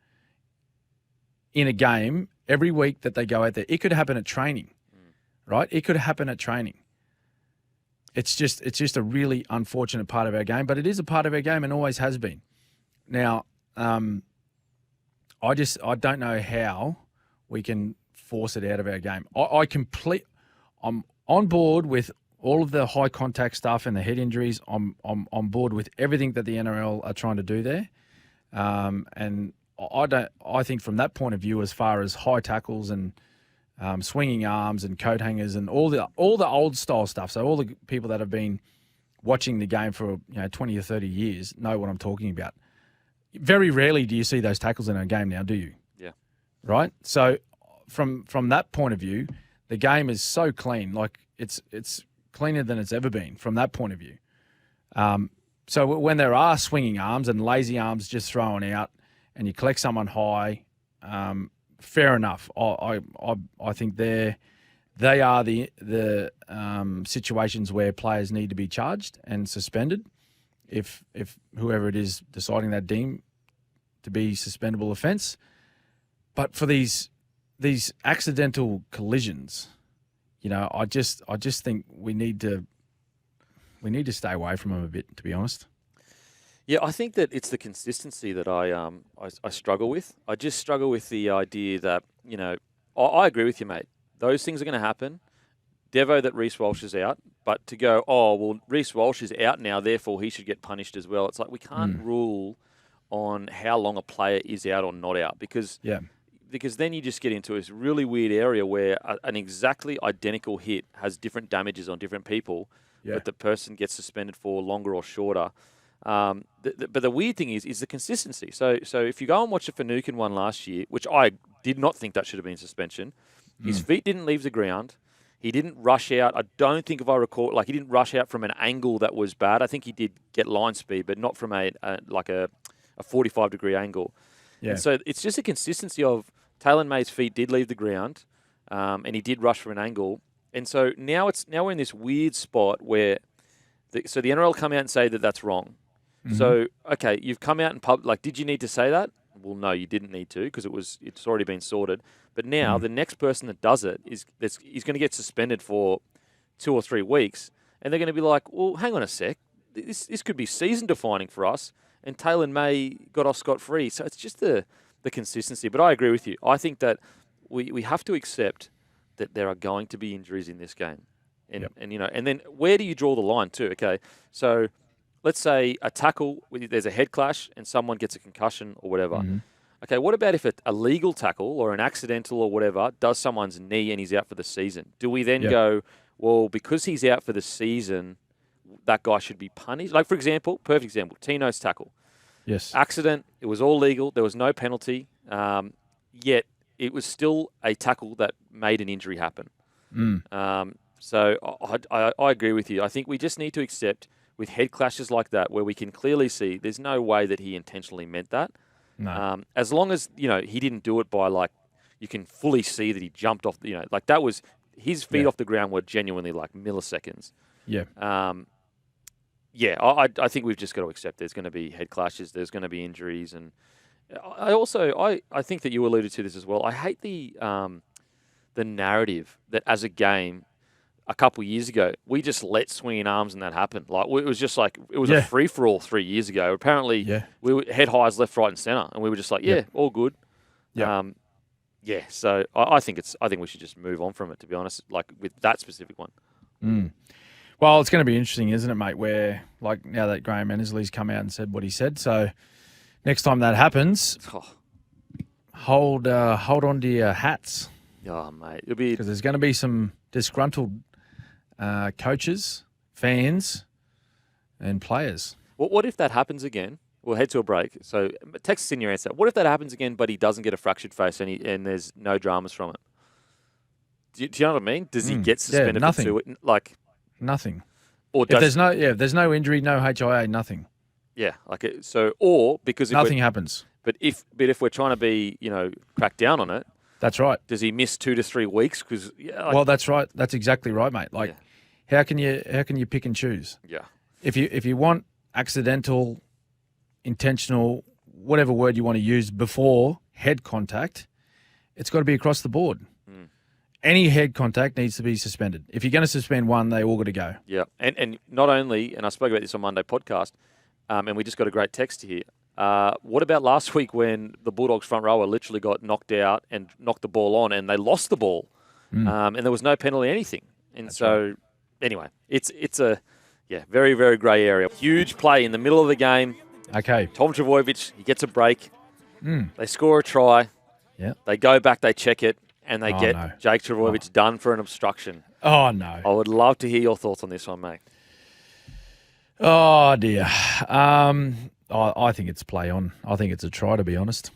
in a game every week that they go out there. It could happen at training, right? It could happen at training. It's just a really unfortunate part of our game, but it is a part of our game and always has been. Now, I don't know how we can force it out of our game. I'm on board with all of the high contact stuff and the head injuries. I'm on board with everything that the NRL are trying to do there. And I think from that point of view, as far as high tackles and swinging arms and coat hangers and all the old style stuff. So all the people that have been watching the game for 20 or 30 years know what I'm talking about. Very rarely do you see those tackles in a game now, do you? Yeah. Right? So from that point of view, the game is so clean. Like it's cleaner than it's ever been from that point of view. So when there are swinging arms and lazy arms just thrown out and you collect someone high, fair enough. I think they are the situations where players need to be charged and suspended if whoever it is deciding that deem to be suspendable offence. But for these accidental collisions, I just think we need to stay away from them a bit, to be honest. Yeah, I think that it's the consistency that I struggle with. I just struggle with the idea that, I agree with you, mate. Those things are going to happen. Devo that Reece Walsh is out, but to go, Reece Walsh is out now, therefore he should get punished as well. It's like we can't rule on how long a player is out or not out because then you just get into this really weird area where an exactly identical hit has different damages on different people, but the person gets suspended for longer or shorter. But the weird thing is the consistency. So if you go and watch the Finucane one last year, which I did not think that should have been suspension, his feet didn't leave the ground. He didn't rush out. I don't think if I recall, he didn't rush out from an angle that was bad. I think he did get line speed, but not from a 45-degree angle. Yeah. And so it's just a consistency of Taylor May's feet did leave the ground, and he did rush from an angle. And so now we're in this weird spot where the NRL come out and say that that's wrong. Mm-hmm. So, okay, you've come out in did you need to say that? Well, no, you didn't need to because it's already been sorted. But now the next person that does it is going to get suspended for 2 or 3 weeks, and they're going to be like, well, hang on a sec, this could be season defining for us. And Taylor May got off scot-free. So it's just the consistency. But I agree with you. I think that we have to accept that there are going to be injuries in this game. And then where do you draw the line too? Okay, so let's say a tackle, there's a head clash and someone gets a concussion or whatever. Mm-hmm. Okay, what about if a legal tackle or an accidental or whatever does someone's knee and he's out for the season? Do we then go, well, because he's out for the season, that guy should be punished? Like, for example, perfect example, Tino's tackle. Yes. Accident, it was all legal, there was no penalty, yet it was still a tackle that made an injury happen. So I agree with you. I think we just need to accept with head clashes like that where we can clearly see there's no way that he intentionally meant that. No. As long as, he didn't do it by you can fully see that he jumped off, that was his feet off the ground were genuinely milliseconds. Yeah. I think we've just got to accept there's going to be head clashes, there's going to be injuries. And I think that you alluded to this as well. I hate the narrative that as a game, a couple of years ago, we just let swinging arms and that happen. It was just it was a free-for-all 3 years ago. Apparently, we were head highs left, right and centre, and we were just all good. So I think we should just move on from it, to be honest, with that specific one. Well, it's going to be interesting, isn't it, mate, where, now that Graham Annesley's come out and said what he said, so next time that happens, hold on to your hats. Oh, mate. It'll be... Because there's going to be some disgruntled coaches, fans, and players. What if that happens again? We'll head to a break. So text us in your answer. What if that happens again, but he doesn't get a fractured face and there's no dramas from it? Do you know what I mean? Does he get suspended nothing. for 2 like Nothing. or If there's no injury, no HIA, nothing. Yeah, or because nothing happens. But if we're trying to be, crack down on it, that's right. Does he miss 2 to 3 weeks? Well, that's right. That's exactly right, mate. How can you pick and choose? Yeah. If you want accidental, intentional, whatever word you want to use before head contact, it's got to be across the board. Any head contact needs to be suspended. If you're going to suspend one, they all got to go. Yeah, and not only, and I spoke about this on Monday podcast, and we just got a great text here. What about last week when the Bulldogs front rower literally got knocked out and knocked the ball on, and they lost the ball, and there was no penalty, anything. And that's right. Anyway, it's a very, very grey area. Huge play in the middle of the game. Okay. Tom Trbojevic, he gets a break. They score a try. Yeah. They go back, they check it, and they get Jake Trbojevic done for an obstruction. Oh, no. I would love to hear your thoughts on this one, mate. Oh, dear. I think it's play on. I think it's a try, to be honest.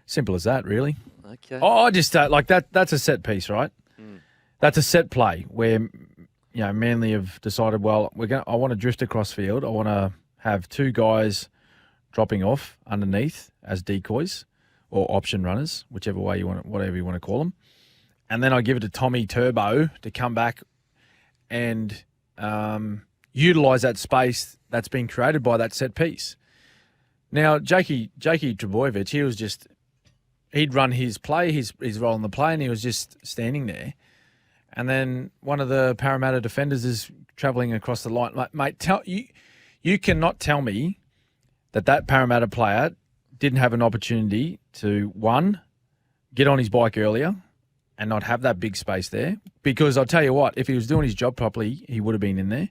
Simple as that, really. Okay. Oh, I just like that. That's a set piece, right? That's a set play where Manly have decided, well, I want to drift across field. I want to have 2 guys dropping off underneath as decoys or option runners, whichever way you want, whatever you want to call them. And then I give it to Tommy Turbo to come back and utilise that space that's been created by that set piece. Now, Jakey Trbojevic, he'd run his play, his role in the play, and he was just standing there. And then one of the Parramatta defenders is travelling across the line. Mate, you cannot tell me that Parramatta player didn't have an opportunity to, one, get on his bike earlier and not have that big space there. Because I'll tell you what, if he was doing his job properly, he would have been in there.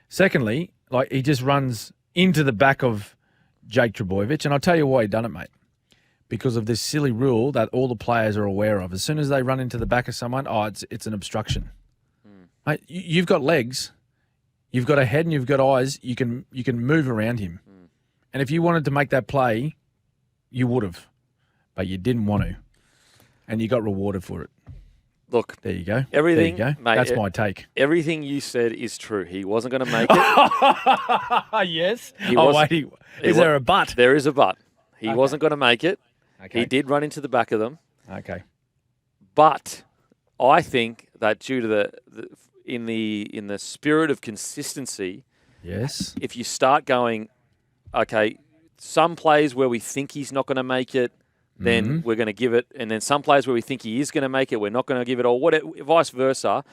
Secondly, he just runs into the back of Jake Trbojevic, and I'll tell you why he done it, mate. Because of this silly rule that all the players are aware of. As soon as they run into the back of someone, it's an obstruction. Mate, you've got legs, you've got a head, and you've got eyes. You can move around him. And if you wanted to make that play, you would have. But you didn't want to. And you got rewarded for it. Look, there you go. Everything, there you go. Mate, that's my take. Everything you said is true. He wasn't going to make it. Yes. Is there a but? There is a but. He wasn't going to make it. Okay. He did run into the back of them. Okay. But I think that due to in the spirit of consistency, yes. If you start going, okay, some plays where we think he's not going to make it, then we're going to give it. And then some players where we think he is going to make it, we're not going to give it, or vice versa.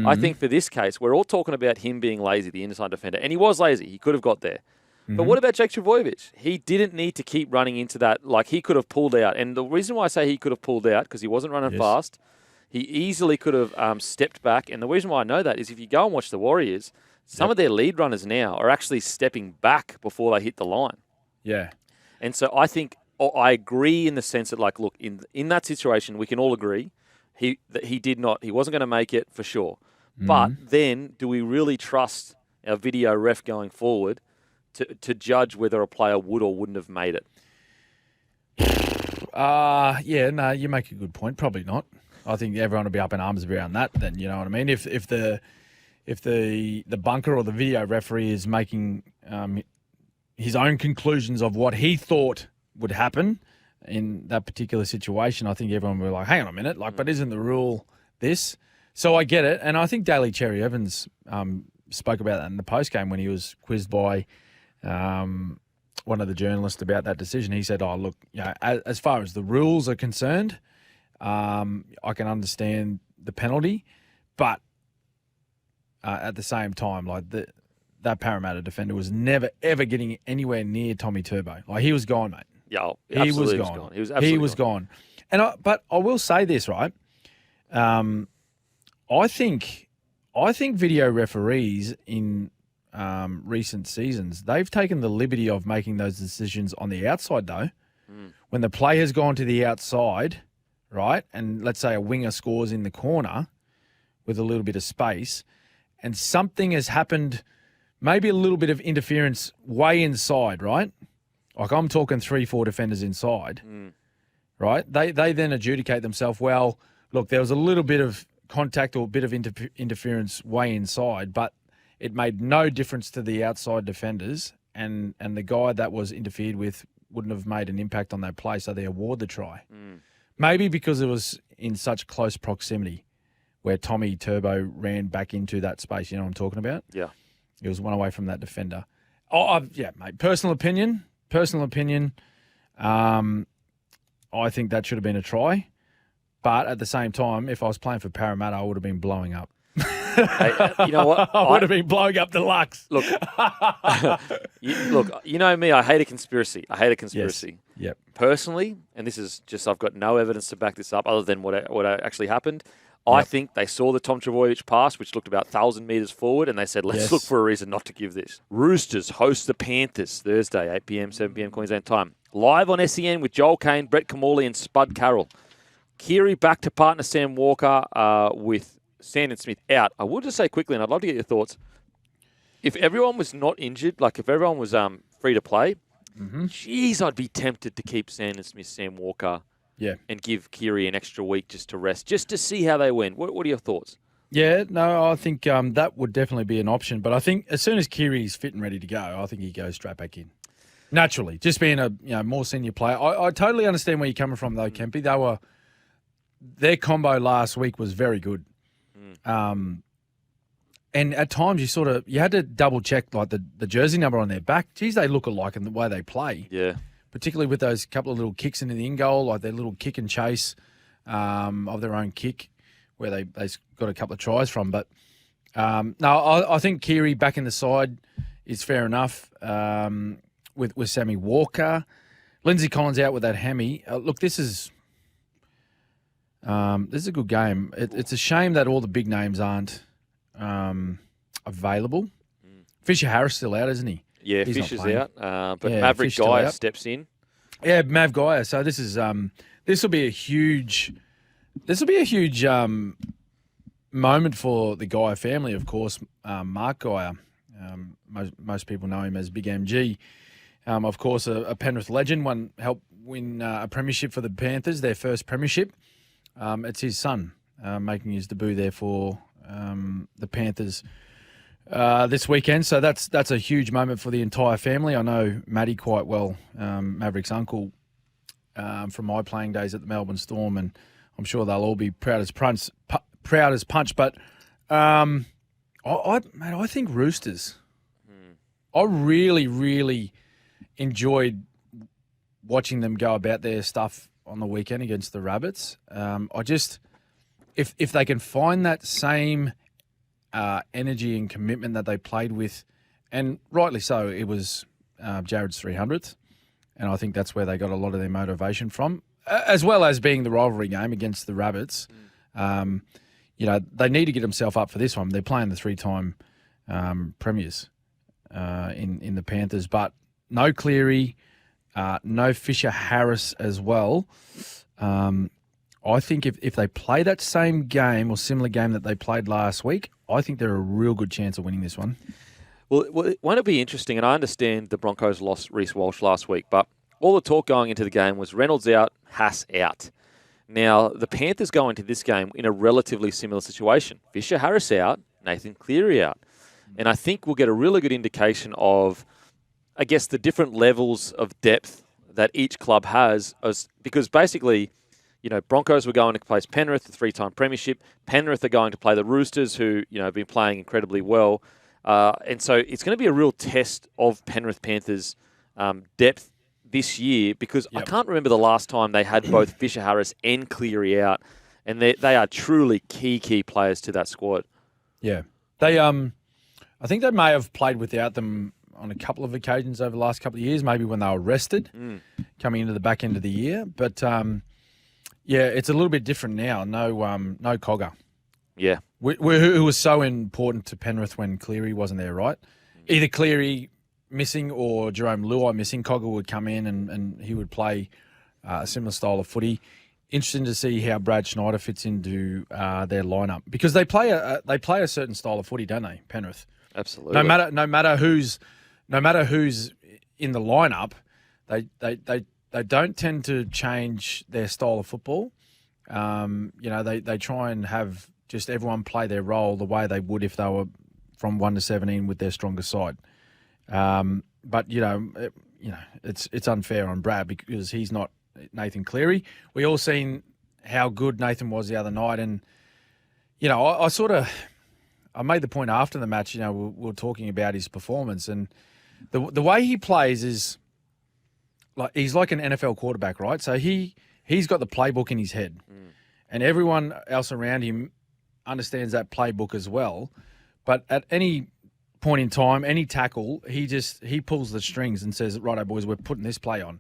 I think for this case, we're all talking about him being lazy, the inside defender. And he was lazy. He could have got there. But what about Jake Trbojevic? He didn't need to keep running into that. He could have pulled out. And the reason why I say he could have pulled out, because he wasn't running fast, he easily could have stepped back. And the reason why I know that is if you go and watch the Warriors, some of their lead runners now are actually stepping back before they hit the line. Yeah. And so I think I agree in the sense that, look, in that situation, we can all agree he wasn't going to make it for sure. But then do we really trust our video ref going forward to judge whether a player would or wouldn't have made it? You make a good point. Probably not. I think everyone will be up in arms around that then, you know what I mean? If the bunker or the video referee is making his own conclusions of what he thought would happen in that particular situation, I think everyone will be like, hang on a minute, but isn't the rule this? So I get it. And I think Daly Cherry Evans spoke about that in the postgame when he was quizzed by one of the journalists about that decision. He said, as far as the rules are concerned, I can understand the penalty, but at the same time, that Parramatta defender was never, ever getting anywhere near Tommy Turbo. He was gone, mate. Yeah, he was gone. He was gone. And but I will say this, right? I think video referees in recent seasons, they've taken the liberty of making those decisions on the outside, though. When the play has gone to the outside, right, and let's say a winger scores in the corner with a little bit of space, and something has happened maybe a little bit of interference way inside, right? Like I'm talking 3-4 defenders inside, right? They then adjudicate themselves, well, look, there was a little bit of contact or a bit of interference way inside, but it made no difference to the outside defenders, and the guy that was interfered with wouldn't have made an impact on that play, so they award the try. Maybe because it was in such close proximity where Tommy Turbo ran back into that space. You know what I'm talking about? Yeah. He was one away from that defender. Yeah, mate. Personal opinion. I think that should have been a try. But at the same time, if I was playing for Parramatta, I would have been blowing up. Hey, you know what? I would have been blowing up the Lux. Look, you know me. I hate a conspiracy. Yes. Yep. Personally, and this is just, I've got no evidence to back this up other than what actually happened. I think they saw the Tom Trbojevic pass, which looked about 1,000 metres forward, and they said, let's look for a reason not to give this. Roosters host the Panthers Thursday, 8 p.m, 7 p.m. Queensland time. Live on SEN with Joel Kane, Brett Kamali and Spud Carroll. Keary back to partner Sam Walker with Sandon Smith out. I would just say quickly, and I'd love to get your thoughts, if everyone was not injured, like if everyone was free to play, geez, I'd be tempted to keep Sandon Smith, Sam Walker, and give Keary an extra week just to rest, just to see how they went. What are your thoughts? Yeah, no, I think that would definitely be an option. But I think as soon as Keary's fit and ready to go, I think he goes straight back in. Naturally, just being a more senior player. I totally understand where you're coming from, though, Kempy. Their combo last week was very good. And at times you had to double check like the jersey number on their back. Geez, they look alike in the way they play. Yeah. Particularly with those couple of little kicks into the in goal, like their little kick and chase of their own kick, where they got a couple of tries from. But no, I think Keary back in the side is fair enough with Sammy Walker. Lindsay Collins out with that hammy. Look, this is a good game. It's a shame that all the big names aren't available. Fisher Harris still out, isn't he? Yeah, Fisher's out, but Maverick Geyer steps in. Yeah, Mav Geyer. So this is this will be a huge moment for the Geyer family. Of course, Mark Geyer. Most people know him as Big MG. Of course, a Penrith legend. Helped win a premiership for the Panthers, their first premiership. It's his son making his debut there for the Panthers this weekend. So that's a huge moment for the entire family. I know Matty quite well, Maverick's uncle, from my playing days at the Melbourne Storm, and I'm sure they'll all be proud as punch. But I think Roosters. I really, really enjoyed watching them go about their stuff on the weekend against the Rabbits. If they can find that same energy and commitment that they played with, and rightly so, it was Jared's 300th, and I think that's where they got a lot of their motivation from, as well as being the rivalry game against the Rabbits. They need to get themselves up for this one. They're playing the three-time premiers in the Panthers, but no Cleary, no Fisher Harris as well. I think if they play that same game or similar game that they played last week, I think they're a real good chance of winning this one. Well, won't it be interesting? And I understand the Broncos lost Reece Walsh last week, but all the talk going into the game was Reynolds out, Haas out. Now, the Panthers go into this game in a relatively similar situation. Fisher Harris out, Nathan Cleary out. And I think we'll get a really good indication of, I guess, the different levels of depth that each club has, because basically, Broncos were going to play Penrith, the three-time premiership. Penrith are going to play the Roosters, who, have been playing incredibly well. And so it's going to be a real test of Penrith Panthers' depth this year, because I can't remember the last time they had both Fisher Harris and Cleary out, and they are truly key players to that squad. Yeah. They, I think they may have played without them on a couple of occasions over the last couple of years, maybe when they were rested coming into the back end of the year. But, it's a little bit different now. No Cogger. Yeah. Who was so important to Penrith when Cleary wasn't there, right? Either Cleary missing or Jerome Luai missing. Cogger would come in and he would play a similar style of footy. Interesting to see how Brad Schneider fits into their lineup, because they play a certain style of footy, don't they, Penrith? Absolutely. No matter who's in the lineup, they don't tend to change their style of football. They try and have just everyone play their role the way they would if they were from 1 to 17 with their strongest side. But it's unfair on Brad because he's not Nathan Cleary. We all seen how good Nathan was the other night, and I made the point after the match. We were talking about his performance, and the way he plays is like he's like an NFL quarterback, right? So he's got the playbook in his head, and everyone else around him understands that playbook as well. But at any point in time, any tackle, he pulls the strings and says, "Righto, boys, we're putting this play on."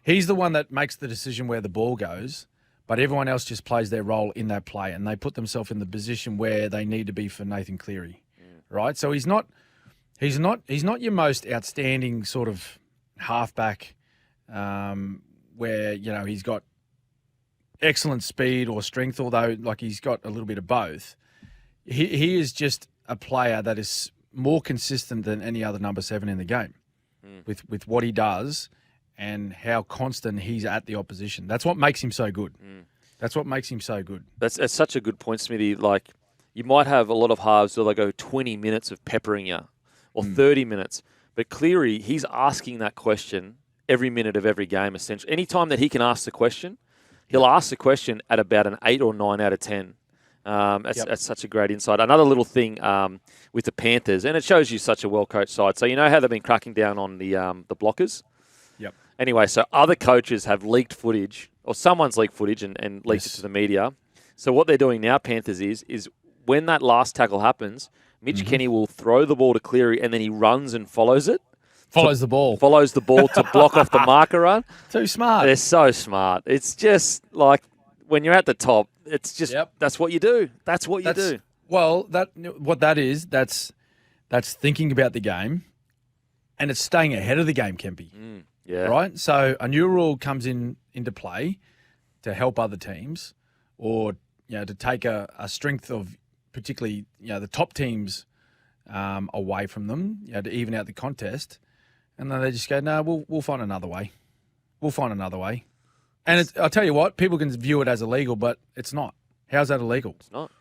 He's the one that makes the decision where the ball goes, but everyone else just plays their role in that play, and they put themselves in the position where they need to be for Nathan Cleary, right? So he's not your most outstanding sort of halfback, where he's got excellent speed or strength, although like he's got a little bit of both. He is just a player that is more consistent than any other number 7 in the game with what he does and how constant he's at the opposition. That's what makes him so good. That's what makes him so good. That's such a good point, Smithy. Like, you might have a lot of halves where they go 20 minutes of peppering you or 30 minutes. But Cleary, he's asking that question every minute of every game, essentially. Anytime that he can ask the question, he'll ask the question at about an 8 or 9 out of 10. That's such a great insight. Another little thing with the Panthers, and it shows you such a well-coached side. So you know how they've been cracking down on the blockers? Yep. Anyway, so other coaches have leaked footage, or someone's leaked footage and leaked it to the media. So what they're doing now, Panthers, is when that last tackle happens, Mitch Kenny will throw the ball to Cleary, and then he runs and follows it. Follows the ball to block off the marker run. Too smart. They're so smart. It's just like when you're at the top, it's just that's what you do. That's what you do. Well, that's thinking about the game, and it's staying ahead of the game, Kempy. Yeah. Right? So a new rule comes into play to help other teams, or to take a strength of particularly the top teams away from them, to even out the contest. And then they just go, no, we'll find another way. We'll find another way. And I'll tell you what, people can view it as illegal, but it's not. How's that illegal? It's not.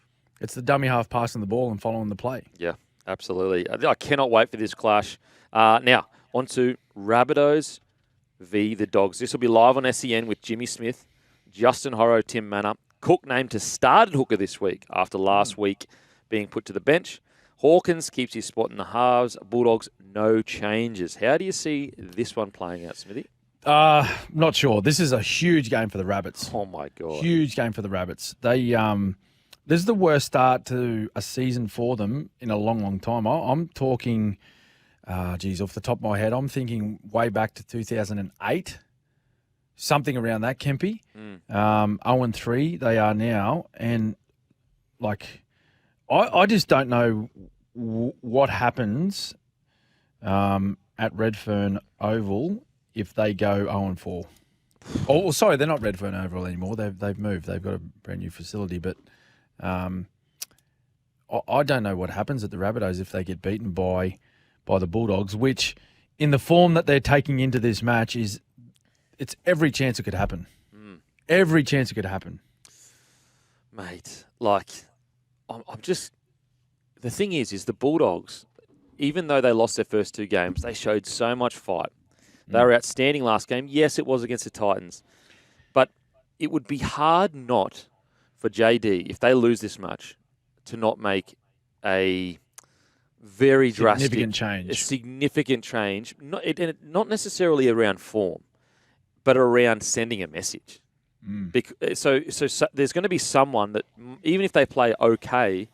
It's the dummy half passing the ball and following the play. Yeah, absolutely. I cannot wait for this clash. Now, on to Rabbitohs v. the Dogs. This will be live on SEN with Jimmy Smith, Justin Horro, Tim Manor. Cook named to started hooker this week after last week being put to the bench. Hawkins keeps his spot in the halves. Bulldogs, no changes. How do you see this one playing out, Smithy? Not sure. This is a huge game for the Rabbits. Oh, my God. Huge game for the Rabbits. They this is the worst start to a season for them in a long, long time. I'm talking, off the top of my head, I'm thinking way back to 2008. Something around that, Kempy. 0-3 they are now. And, I just don't know what happens at Redfern Oval if they go 0-4. Oh, sorry, they're not Redfern Oval anymore. They've moved. They've got a brand new facility. But I don't know what happens at the Rabbitohs if they get beaten by the Bulldogs, which in the form that they're taking into this match it's every chance it could happen. Every chance it could happen. Mate, I'm just... The thing is the Bulldogs, even though they lost their first 2 games, they showed so much fight. They were outstanding last game. Yes, it was against the Titans. But it would be hard not for JD, if they lose this match, to not make a very significant change. A significant change. Not necessarily around form, but around sending a message. So there's going to be someone that, even if they play okay,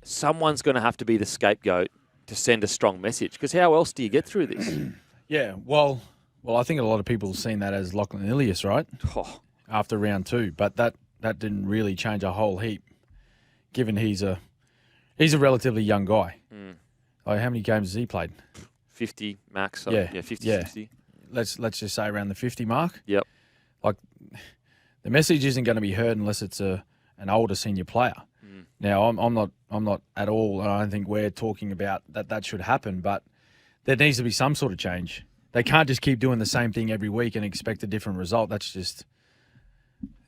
someone's going to have to be the scapegoat to send a strong message. Because how else do you get through this? Yeah, well, I think a lot of people have seen that as Lachlan Ilias, right? After round 2, but that didn't really change a whole heap, given he's a relatively young guy. How many games has he played? 50 max. 50, 60. Let's just say around the 50 mark. Yep. The message isn't going to be heard unless it's an older senior player. Now, I'm not at all. I don't think we're talking about that should happen, but there needs to be some sort of change. They can't just keep doing the same thing every week and expect a different result. That's just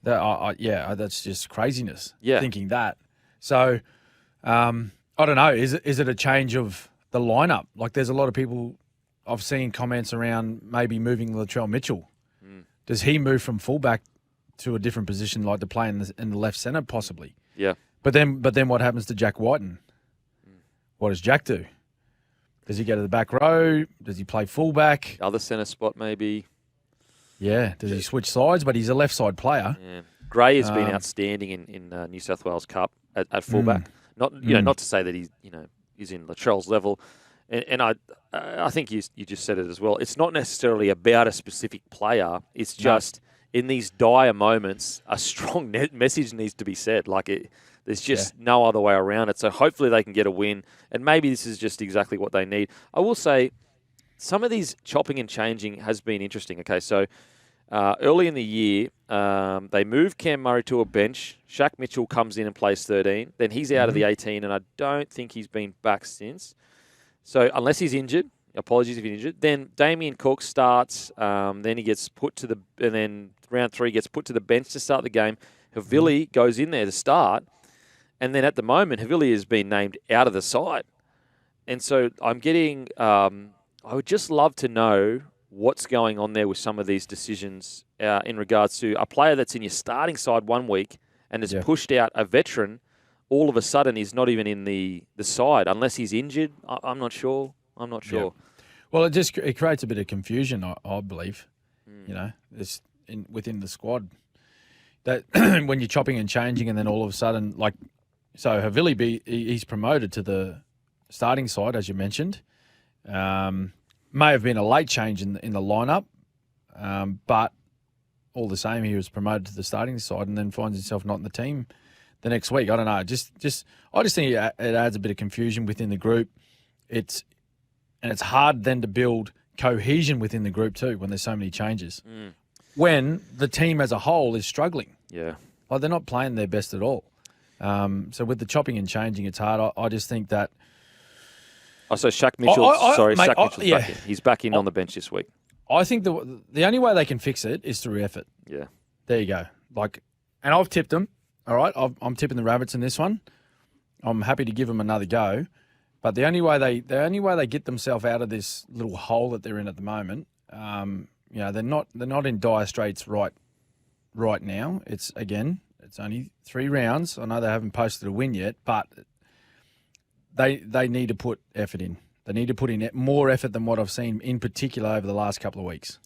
that's just craziness. Yeah. Thinking that. So, I don't know. Is it a change of the lineup? Like, there's a lot of people I've seen comments around maybe moving Latrell Mitchell. Does he move from fullback to a different position, like to play in the left centre, possibly? Yeah. But then what happens to Jack Whiten? What does Jack do? Does he go to the back row? Does he play fullback? Other centre spot, maybe. Yeah. Does he switch sides? But he's a left side player. Yeah. Gray has been outstanding in New South Wales Cup at fullback. Not to say that he's in Latrell's level, and I think you just said it as well. It's not necessarily about a specific player. It's just in these dire moments, a strong message needs to be said. There's just no other way around it. So hopefully they can get a win, and maybe this is just exactly what they need. I will say some of these chopping and changing has been interesting. Okay, so early in the year, they moved Cam Murray to a bench. Shaq Mitchell comes in and plays 13. Then he's out of the 18, and I don't think he's been back since. So unless he's injured, apologies if he's injured, then Damien Cook starts. Then he gets and then round 3 gets put to the bench to start the game. Havili goes in there to start. And then at the moment, Havili has been named out of the side. And so I'm getting, I would just love to know what's going on there with some of these decisions in regards to a player that's in your starting side 1 week and has pushed out a veteran, all of a sudden is not even in the side unless he's injured. I'm not sure. Yeah. Well, it creates a bit of confusion, I believe, within the squad. That when you're chopping and changing and then all of a sudden, so Havili, he's promoted to the starting side, as you mentioned. May have been a late change in the lineup, but all the same, he was promoted to the starting side and then finds himself not in the team the next week. I don't know. I just think it adds a bit of confusion within the group. It's hard then to build cohesion within the group too when there's so many changes. When the team as a whole is struggling. Yeah. They're not playing their best at all. So with the chopping and changing, it's hard. I just think that. Oh, so Shaq Mitchell. Shaq Mitchell's back in. He's back in on the bench this week. I think the only way they can fix it is through effort. Yeah. There you go. And I've tipped them. All right, I'm tipping the Rabbits in this one. I'm happy to give them another go, but the only way they get themselves out of this little hole that they're in at the moment, they're not in dire straits right now. It's only 3 rounds. I know they haven't posted a win yet, but they need to put effort in. They need to put in more effort than what I've seen, in particular, over the last couple of weeks.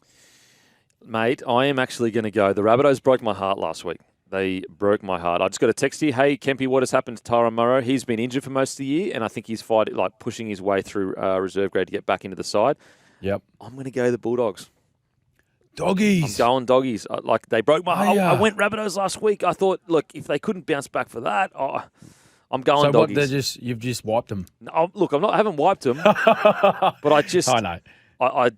Mate, I am actually going to go. The Rabbitohs broke my heart last week. They broke my heart. I just got a text here. Hey, Kempy, what has happened to Tyrone Morrow? He's been injured for most of the year, and I think he's pushing his way through reserve grade to get back into the side. Yep. I'm going to go the Bulldogs. Doggies. I'm going Doggies. They broke my heart. I went Rabbitohs last week. I thought, look, if they couldn't bounce back for that, I'm going Doggies. So you've just wiped them. No, look, I haven't wiped them, but I know.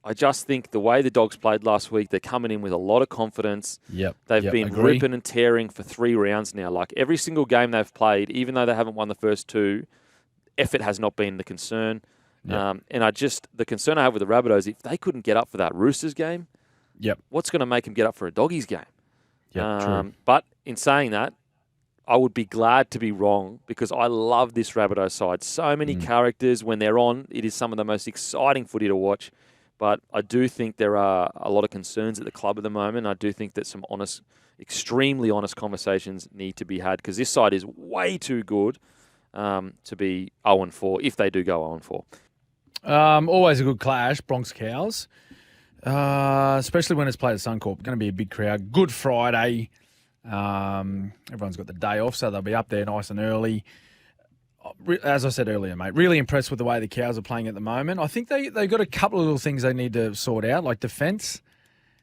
I just think the way the Dogs played last week, they're coming in with a lot of confidence. Yep. They've been ripping and tearing for 3 rounds now. Every single game they've played, even though they haven't won the first 2, effort has not been the concern. Yep. And the concern I have with the Rabbitohs, if they couldn't get up for that Roosters game, what's going to make them get up for a Doggies game? True. But in saying that, I would be glad to be wrong because I love this Rabbitohs side. So many characters. When they're on, it is some of the most exciting footy to watch. But I do think there are a lot of concerns at the club at the moment. I do think that some extremely honest conversations need to be had because this side is way too good to be 0-4 if they do go 0-4. Always a good clash, Bronx Cows, especially when it's played at Suncorp. Going to be a big crowd. Good Friday. Everyone's got the day off, so they'll be up there nice and early. As I said earlier, mate, really impressed with the way the Cows are playing at the moment. I think they've got a couple of little things they need to sort out, like defence,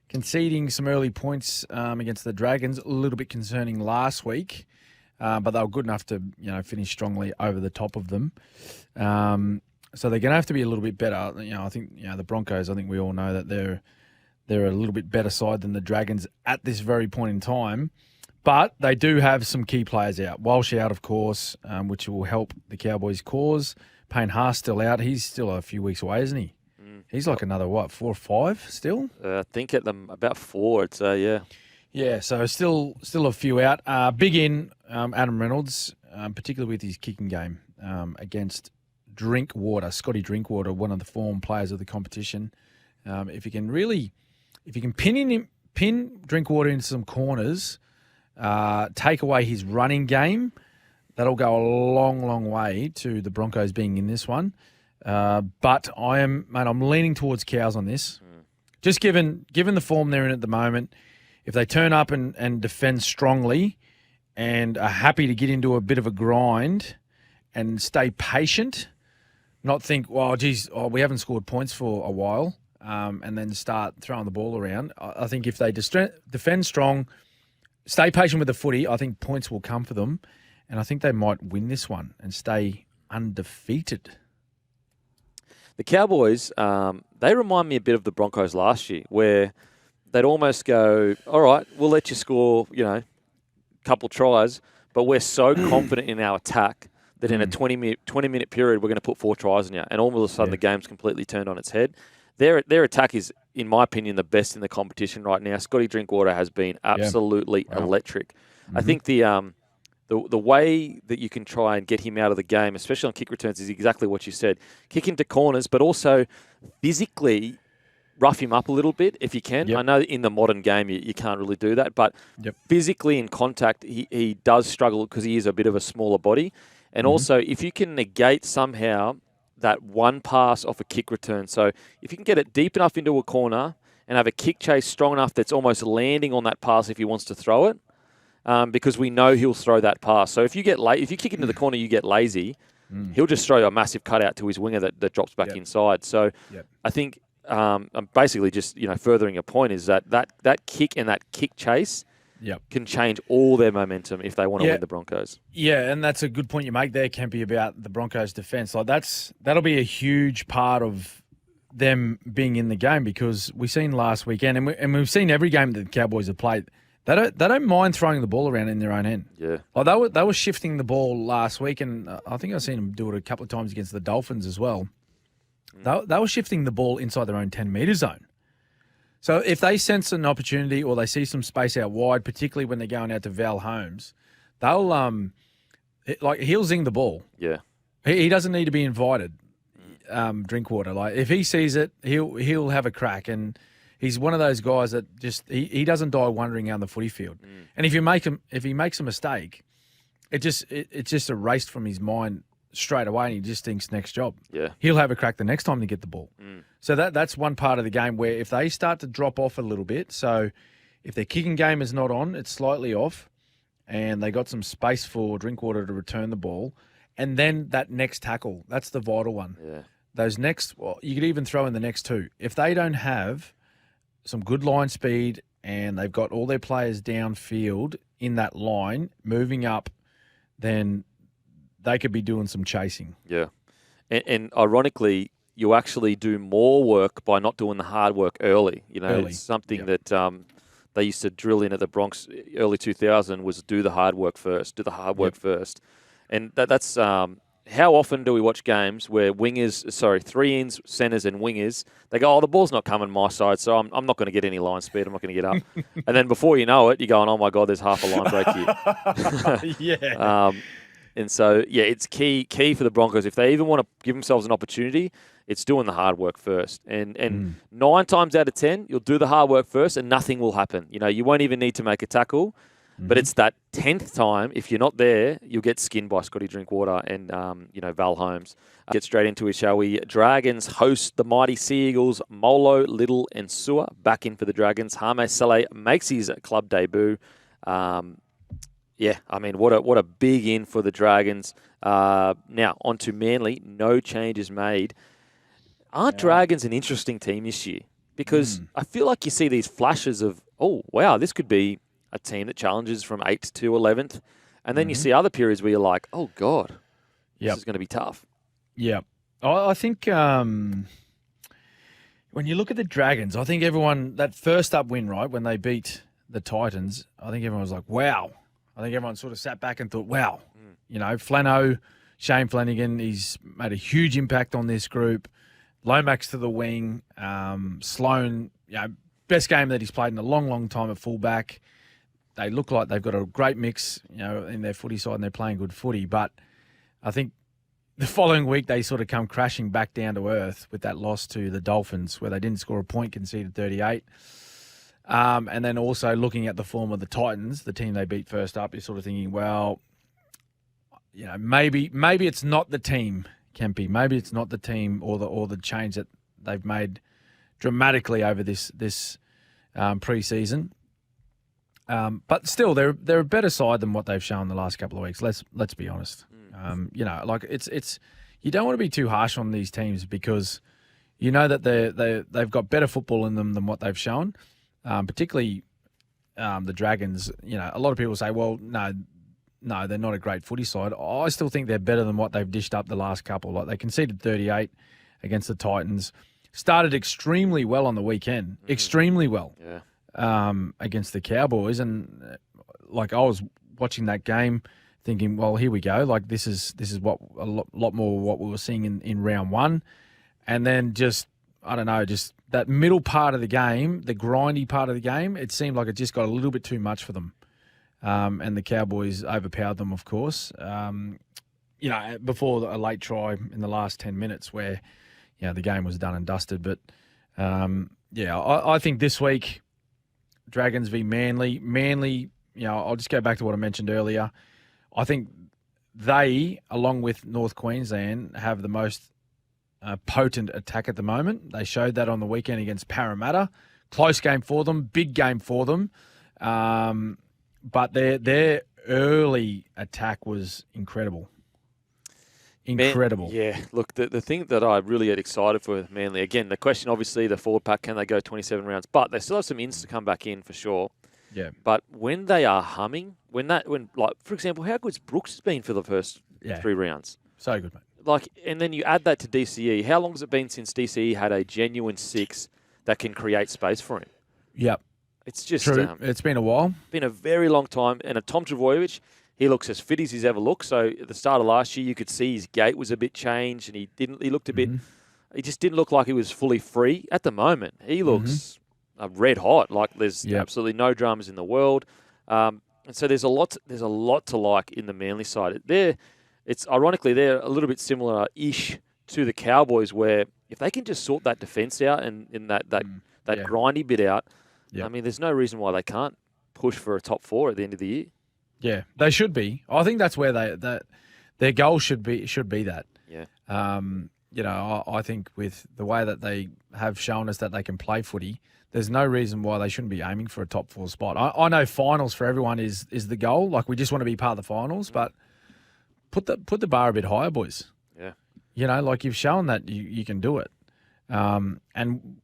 conceding some early points against the Dragons, a little bit concerning last week, but they were good enough to finish strongly over the top of them. So they're going to have to be a little bit better. I think the Broncos. I think we all know that they're a little bit better side than the Dragons at this very point in time. But they do have some key players out. Walsh out, of course, which will help the Cowboys' cause. Payne Haas still out. He's still a few weeks away, isn't he? He's like another, 4 or 5 still? I think at them about 4, I'd say, yeah. Yeah, so still a few out. Big in, Adam Reynolds, particularly with his kicking game against Drinkwater, Scotty Drinkwater, one of the form players of the competition. If you can pin Drinkwater into some corners, take away his running game, that'll go a long, long way to the Broncos being in this one. But I'm leaning towards Cows on this. Just given the form they're in at the moment, if they turn up and defend strongly and are happy to get into a bit of a grind and stay patient, not think, we haven't scored points for a while, and then start throwing the ball around. I think if they defend strong, stay patient with the footy, I think points will come for them, and I think they might win this one and stay undefeated. The Cowboys, they remind me a bit of the Broncos last year, where they'd almost go, all right, we'll let you score, a couple tries, but we're so confident in our attack that in a 20-minute period, we're going to put 4 tries in you. And all of a sudden, the game's completely turned on its head. Their attack is, in my opinion, the best in the competition right now. Scotty Drinkwater has been absolutely electric. I think the way that you can try and get him out of the game, especially on kick returns, is exactly what you said. Kick into corners, but also physically rough him up a little bit if you can. I know in the modern game you can't really do that, but physically in contact, he does struggle because he is a bit of a smaller body. And also, if you can negate somehow that one pass off a kick return, so if you can get it deep enough into a corner and have a kick chase strong enough that's almost landing on that pass if he wants to throw it, because we know he'll throw that pass. So if you kick into the corner, you get lazy, he'll just throw a massive cutout to his winger that drops back inside. So I think I'm basically just furthering your point is that kick and that kick chase can change all their momentum if they want to win the Broncos. Yeah, and that's a good point you make there, Kempy, about the Broncos' defence. Like that'll be a huge part of them being in the game because we've seen last weekend, and we've seen every game that the Cowboys have played. They don't mind throwing the ball around in their own end. Yeah, like they were shifting the ball last week, and I think I've seen them do it a couple of times against the Dolphins as well. They were shifting the ball inside their own 10-metre zone. So if they sense an opportunity or they see some space out wide, particularly when they're going out to Val Holmes, they'll he'll zing the ball. Yeah, he doesn't need to be invited. Drinkwater, like if he sees it, he'll have a crack, and he's one of those guys that just he doesn't die wandering around the footy field. And if he makes a mistake, it's just erased from his mind straight away, and he just thinks next job. Yeah, he'll have a crack the next time to get the ball. So that's one part of the game where if they start to drop off a little bit, so if their kicking game is not on, it's slightly off, and they got some space for Drinkwater to return the ball, and then that next tackle, that's the vital one. Yeah, those you could even throw in the next 2. If they don't have some good line speed and they've got all their players downfield in that line moving up, then they could be doing some chasing. Yeah. And ironically, you actually do more work by not doing the hard work early. It's something that they used to drill in at the Bronx early 2000 was do the hard work first. And that's how often do we watch games where 3-ins, centres and wingers, they go, the ball's not coming my side, so I'm not going to get any line speed. I'm not going to get up. And then before you know it, you're going, oh, my God, there's half a line break here. Yeah. And so, it's key for the Broncos. If they even want to give themselves an opportunity, it's doing the hard work first. And 9 times out of 10, you'll do the hard work first and nothing will happen. You won't even need to make a tackle. But it's that 10th time, if you're not there, you'll get skinned by Scotty Drinkwater and, Val Holmes. Get straight into it, shall we? Dragons host the mighty Sea Eagles. Molo, Little and Tszyu back in for the Dragons. Hame Saleh makes his club debut. What a big in for the Dragons. Now, on to Manly. No changes made. Aren't Dragons an interesting team this year? Because I feel like you see these flashes of, this could be a team that challenges from 8th to 11th. And then you see other periods where you're like, oh, God, this is going to be tough. Yeah. I think when you look at the Dragons, I think everyone, that first up win, right, when they beat the Titans, I think everyone was like, wow. I think everyone sort of sat back and thought, wow. You know, Shane Flanagan, he's made a huge impact on this group. Lomax to the wing. Sloan, best game that he's played in a long, long time at fullback. They look like they've got a great mix, in their footy side, and they're playing good footy. But I think the following week they sort of come crashing back down to earth with that loss to the Dolphins, where they didn't score a point, conceded 38. And then also looking at the form of the Titans, the team they beat first up, you're sort of thinking, well, maybe it's not the team, Kempy. Maybe it's not the team or the change that they've made dramatically over this pre-season. But still, they're a better side than what they've shown the last couple of weeks. Let's be honest. It's you don't want to be too harsh on these teams because you know that they've got better football in them than what they've shown. Particularly the Dragons. A lot of people say, well, no, they're not a great footy side. I still think they're better than what they've dished up the last couple. Like they conceded 38 against the Titans. Started extremely well on the weekend. Extremely well. Yeah. Against the Cowboys, and like I was watching that game, thinking, well, here we go. Like this is what a lot more what we were seeing in round one, and then just that middle part of the game, the grindy part of the game, it seemed like it just got a little bit too much for them, and the Cowboys overpowered them, of course. Before a late try in the last 10 minutes, where the game was done and dusted. But I think this week. Dragons v Manly. Manly, I'll just go back to what I mentioned earlier. I think they, along with North Queensland, have the most potent attack at the moment. They showed that on the weekend against Parramatta. Close game for them, big game for them. But their early attack was incredible. Incredible. Look, the thing that I really get excited for with Manly, again, the question, obviously, the forward pack, can they go 27 rounds? But they still have some ins to come back in for sure. Yeah. But when they are humming, for example, how good's Brooks has been for the first 3 rounds? So good, mate. And then you add that to DCE. How long has it been since DCE had a genuine 6 that can create space for him? Yep. It's just true. It's been a while. Been a very long time. And a Tom Trbojevic, he looks as fit as he's ever looked. So at the start of last year, you could see his gait was a bit changed, and he looked a bit. He just didn't look like he was fully free. At the moment, he looks red hot. Like there's absolutely no dramas in the world. And so there's a lot to like in the Manly side. It's ironically they're a little bit similar-ish to the Cowboys, where if they can just sort that defense out and in that grindy bit out, I mean, there's no reason why they can't push for a top 4 at the end of the year. Yeah, they should be. I think that's where their goal should be that. Yeah. I think with the way that they have shown us that they can play footy, there's no reason why they shouldn't be aiming for a top 4 spot. I know finals for everyone is the goal. Like we just want to be part of the finals, but put the bar a bit higher, boys. Yeah. Like you've shown that you can do it. And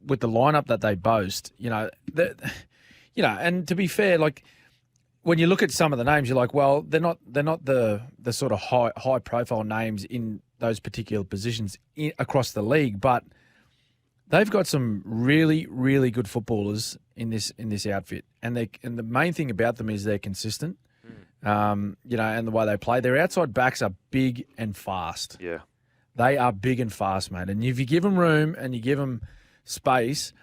with the lineup that they boast, and to be fair, like. When you look at some of the names, you're like, well, they're not the sort of high profile names in those particular positions across the league, but they've got some really, really good footballers in this outfit, and the main thing about them is they're consistent, and the way they play. Their outside backs are big and fast. Yeah, they are big and fast, mate. And if you give them room and you give them space,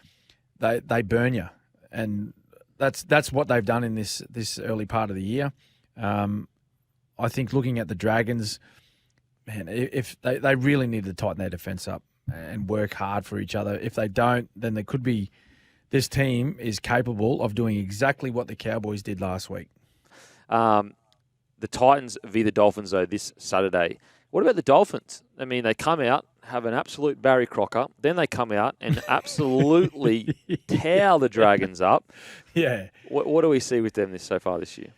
they burn you, and That's what they've done in this early part of the year. I think looking at the Dragons, man, if they really need to tighten their defence up and work hard for each other. If they don't, then there could be this team is capable of doing exactly what the Cowboys did last week. The Titans v the Dolphins, though, this Saturday. What about the Dolphins? I mean, they come out, have an absolute Barry Crocker, then they come out and absolutely towel the Dragons up. Yeah. What do we see with them so far this year?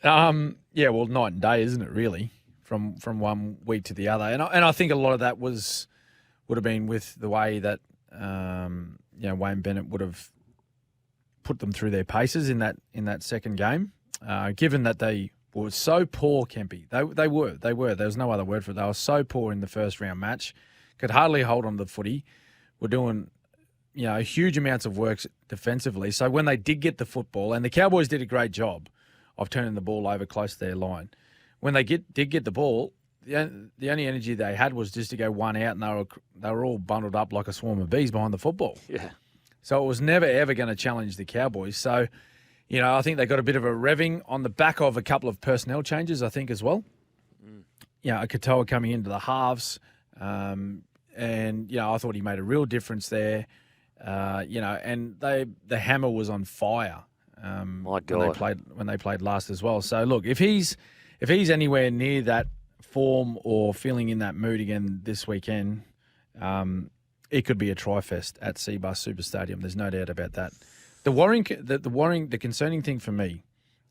Well, night and day, isn't it, really, from one week to the other. And I think a lot of that would have been with the way that Wayne Bennett would have put them through their paces in that second game, given that they were so poor, Kempy. They were. There was no other word for it. They were so poor in the first round match. Could hardly hold on to the footy. We're doing, huge amounts of work defensively. So when they did get the football, and the Cowboys did a great job of turning the ball over close to their line, when they did get the ball, the only energy they had was just to go one out, and they were all bundled up like a swarm of bees behind the football. Yeah. So it was never, ever going to challenge the Cowboys. So, I think they got a bit of a revving on the back of a couple of personnel changes, I think, as well. A Katoa coming into the halves. And, I thought he made a real difference there. And the hammer was on fire. My God. When they played last as well. So, look, if he's anywhere near that form or feeling in that mood again this weekend, it could be a tri-fest at Seabus Super Stadium. There's no doubt about that. The concerning thing for me,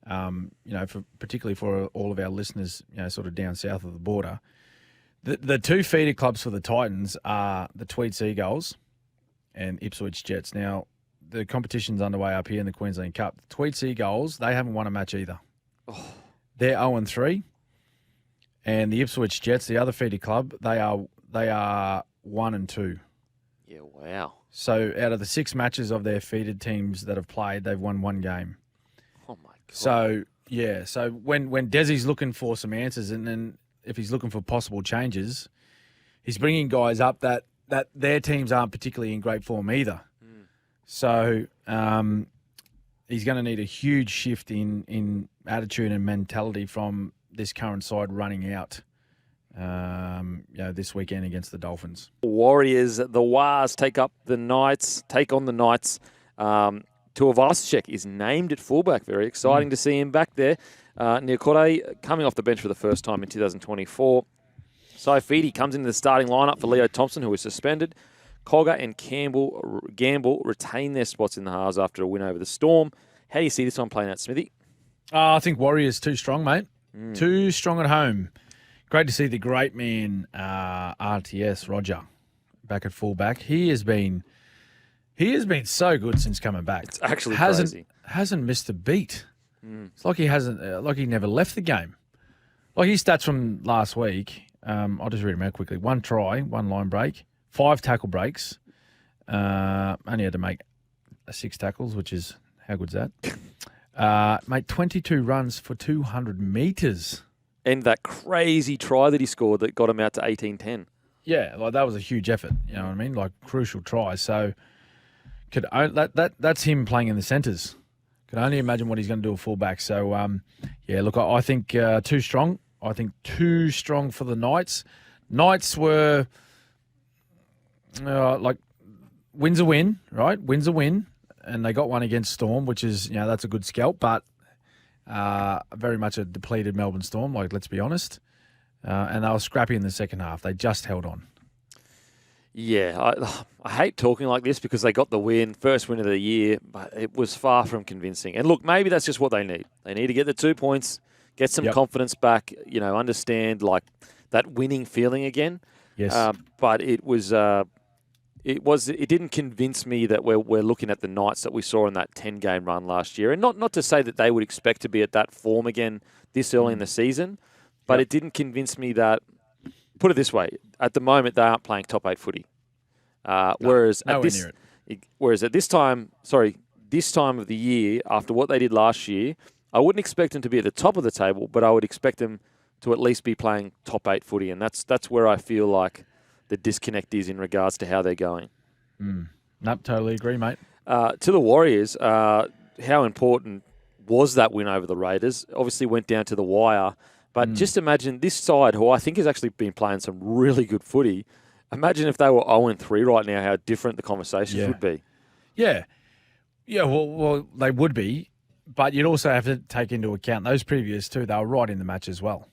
particularly for all of our listeners, sort of down south of the border, the two feeder clubs for the Titans are the Tweed Seagulls and Ipswich Jets. Now, the competition's underway up here in the Queensland Cup. The Tweed Seagulls, they haven't won a match either. Oh. They're 0-3. And the Ipswich Jets, the other feeder club, they are 1-2. Yeah, wow. So out of the 6 matches of their feeder teams that have played, they've won 1 game. Oh, my God. So, So when Desi's looking for some answers, and then if he's looking for possible changes, he's bringing guys up that their teams aren't particularly in great form either. So he's going to need a huge shift in attitude and mentality from this current side running out this weekend against the Dolphins. Warriors, the Wars take on the Knights. Tuivasa-Sheck is named at fullback. Very exciting to see him back there. Niokore coming off the bench for the first time in 2024. Saifidi comes into the starting lineup for Leo Thompson, who was suspended. Cogger and Gamble retain their spots in the halves after a win over the Storm. How do you see this one playing out, Smithy? I think Warriors too strong, mate. Too strong at home. Great to see the great man, RTS, Roger, back at fullback. He has been so good since coming back. It's actually crazy. Hasn't missed a beat. It's like he never left the game. Like his stats from last week, I'll just read them out quickly. 1 try, 1 line break, 5 tackle breaks. Only had to make 6 tackles, which is, how good's that? Made 22 runs for 200 metres. And that crazy try that he scored that got him out to 18-10. Yeah, like that was a huge effort. You know what I mean? Like crucial try. So that's him playing in the centres. Can only imagine what he's going to do at fullback. So look, I think too strong. I think too strong for the Knights. Knights were win's a win, right? Win's a win, and they got one against Storm, which is that's a good scalp, but very much a depleted Melbourne Storm. Like, let's be honest. And they were scrappy in the second half. They just held on. Yeah, I hate talking like this because they got the win, first win of the year, but it was far from convincing. And look, maybe that's just what they need. They need to get the 2 points, get some confidence back, understand like that winning feeling again. Yes. But it didn't convince me that we're looking at the Knights that we saw in that 10-game run last year. And not to say that they would expect to be at that form again this early in the season, but it didn't convince me that, put it this way, at the moment they aren't playing top 8 footy. Whereas at this time of the year, after what they did last year, I wouldn't expect them to be at the top of the table, but I would expect them to at least be playing top 8 footy. And that's where I feel like the disconnect is in regards to how they're going. Nope, totally agree, mate. To the Warriors, how important was that win over the Raiders? Obviously went down to the wire. But just imagine this side, who I think has actually been playing some really good footy. Imagine if they were 0-3 right now, how different the conversations would be. Yeah. Yeah, well, they would be. But you'd also have to take into account those previous two, they were right in the match as well.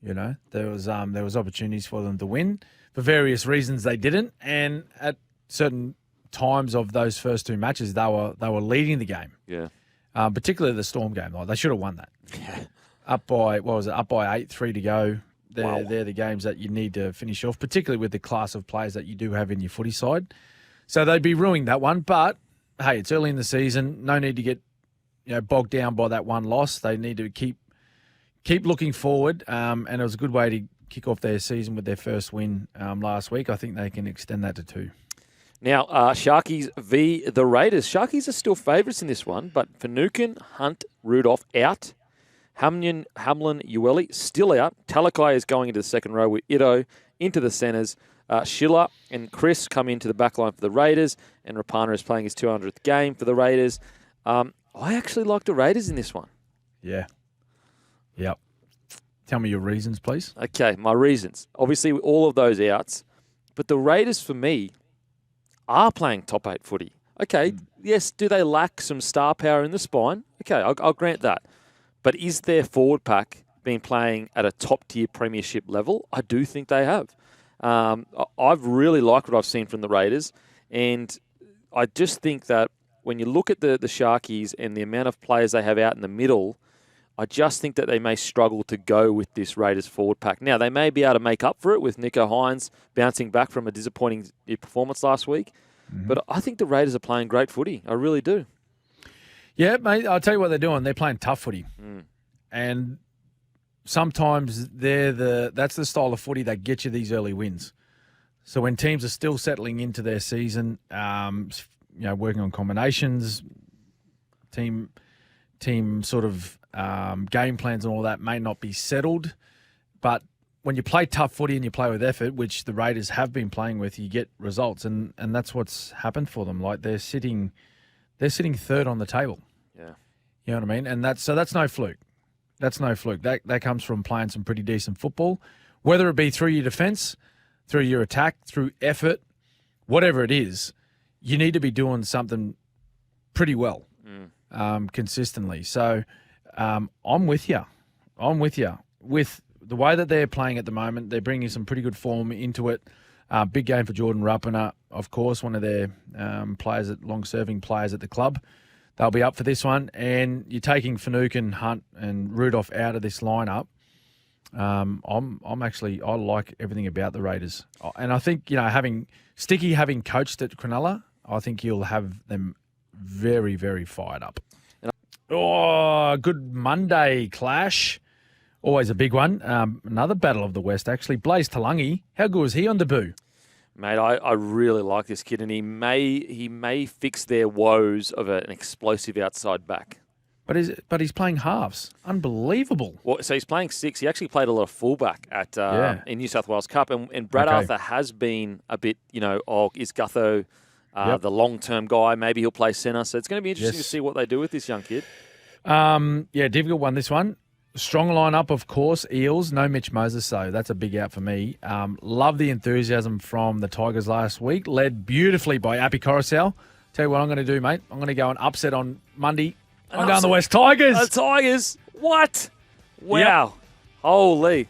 There was opportunities for them to win. For various reasons, they didn't. And at certain times of those first 2 matches, they were leading the game. Yeah. Particularly the Storm game. Like, they should have won that. Yeah. Up by 8, 3 to go. They're the games that you need to finish off, particularly with the class of players that you do have in your footy side. So they'd be ruining that one. But, hey, it's early in the season. No need to get bogged down by that one loss. They need to keep looking forward. And it was a good way to kick off their season with their first win last week. I think they can extend that to 2. Now, Sharkies v. the Raiders. Sharkies are still favourites in this one, but Finucane, Hunt, Rudolph out. Hamlin, Ueli still out. Talakai is going into the second row with Ito into the centres. Schiller and Chris come into the back line for the Raiders, and Rapana is playing his 200th game for the Raiders. I actually like the Raiders in this one. Yeah. Yep. Tell me your reasons, please. Okay, my reasons. Obviously, all of those outs. But the Raiders, for me, are playing top 8 footy. Okay, yes, do they lack some star power in the spine? Okay, I'll grant that. But is their forward pack been playing at a top-tier premiership level? I do think they have. I've really liked what I've seen from the Raiders, and I just think that when you look at the Sharkies and the amount of players they have out in the middle, I just think that they may struggle to go with this Raiders forward pack. Now, they may be able to make up for it with Nicho Hynes bouncing back from a disappointing performance last week, but I think the Raiders are playing great footy. I really do. Yeah, mate, I'll tell you what they're doing. They're playing tough footy. And sometimes that's the style of footy that gets you these early wins. So when teams are still settling into their season, working on combinations, team sort of game plans and all that may not be settled, but when you play tough footy and you play with effort, which the Raiders have been playing with, you get results, and that's what's happened for them. Like they're sitting third on the table. Yeah, you know what I mean, and that's no fluke. That's no fluke. That comes from playing some pretty decent football, whether it be through your defence, through your attack, through effort, whatever it is. You need to be doing something pretty well, consistently. So I'm with you. With the way that they're playing at the moment, they're bringing some pretty good form into it. Big game for Jordan Rapana, of course, one of their long-serving players at the club. They'll be up for this one. And you're taking Finucane, Hunt, and Rudolph out of this lineup. I like everything about the Raiders. And I think, having coached at Cronulla, I think you'll have them very, very fired up. Good Monday clash. Always a big one. Another Battle of the West, actually. Blaze Talangi, how good was he on debut? Mate, I really like this kid, and he may fix their woes of an explosive outside back. But he's playing halves. Unbelievable. Well, so he's playing 6. He actually played a lot of fullback in New South Wales Cup, and Brad Arthur has been a bit, is Gutho the long-term guy? Maybe he'll play centre. So it's going to be interesting to see what they do with this young kid. Difficult one, this one. Strong lineup, of course. Eels, no Mitch Moses, so that's a big out for me. Love the enthusiasm from the Tigers last week, led beautifully by Api Coruscant. Tell you what I'm going to do, mate. I'm going to go and upset on Monday. I'm going the West Tigers. The Tigers? What? Wow. Yep. Holy.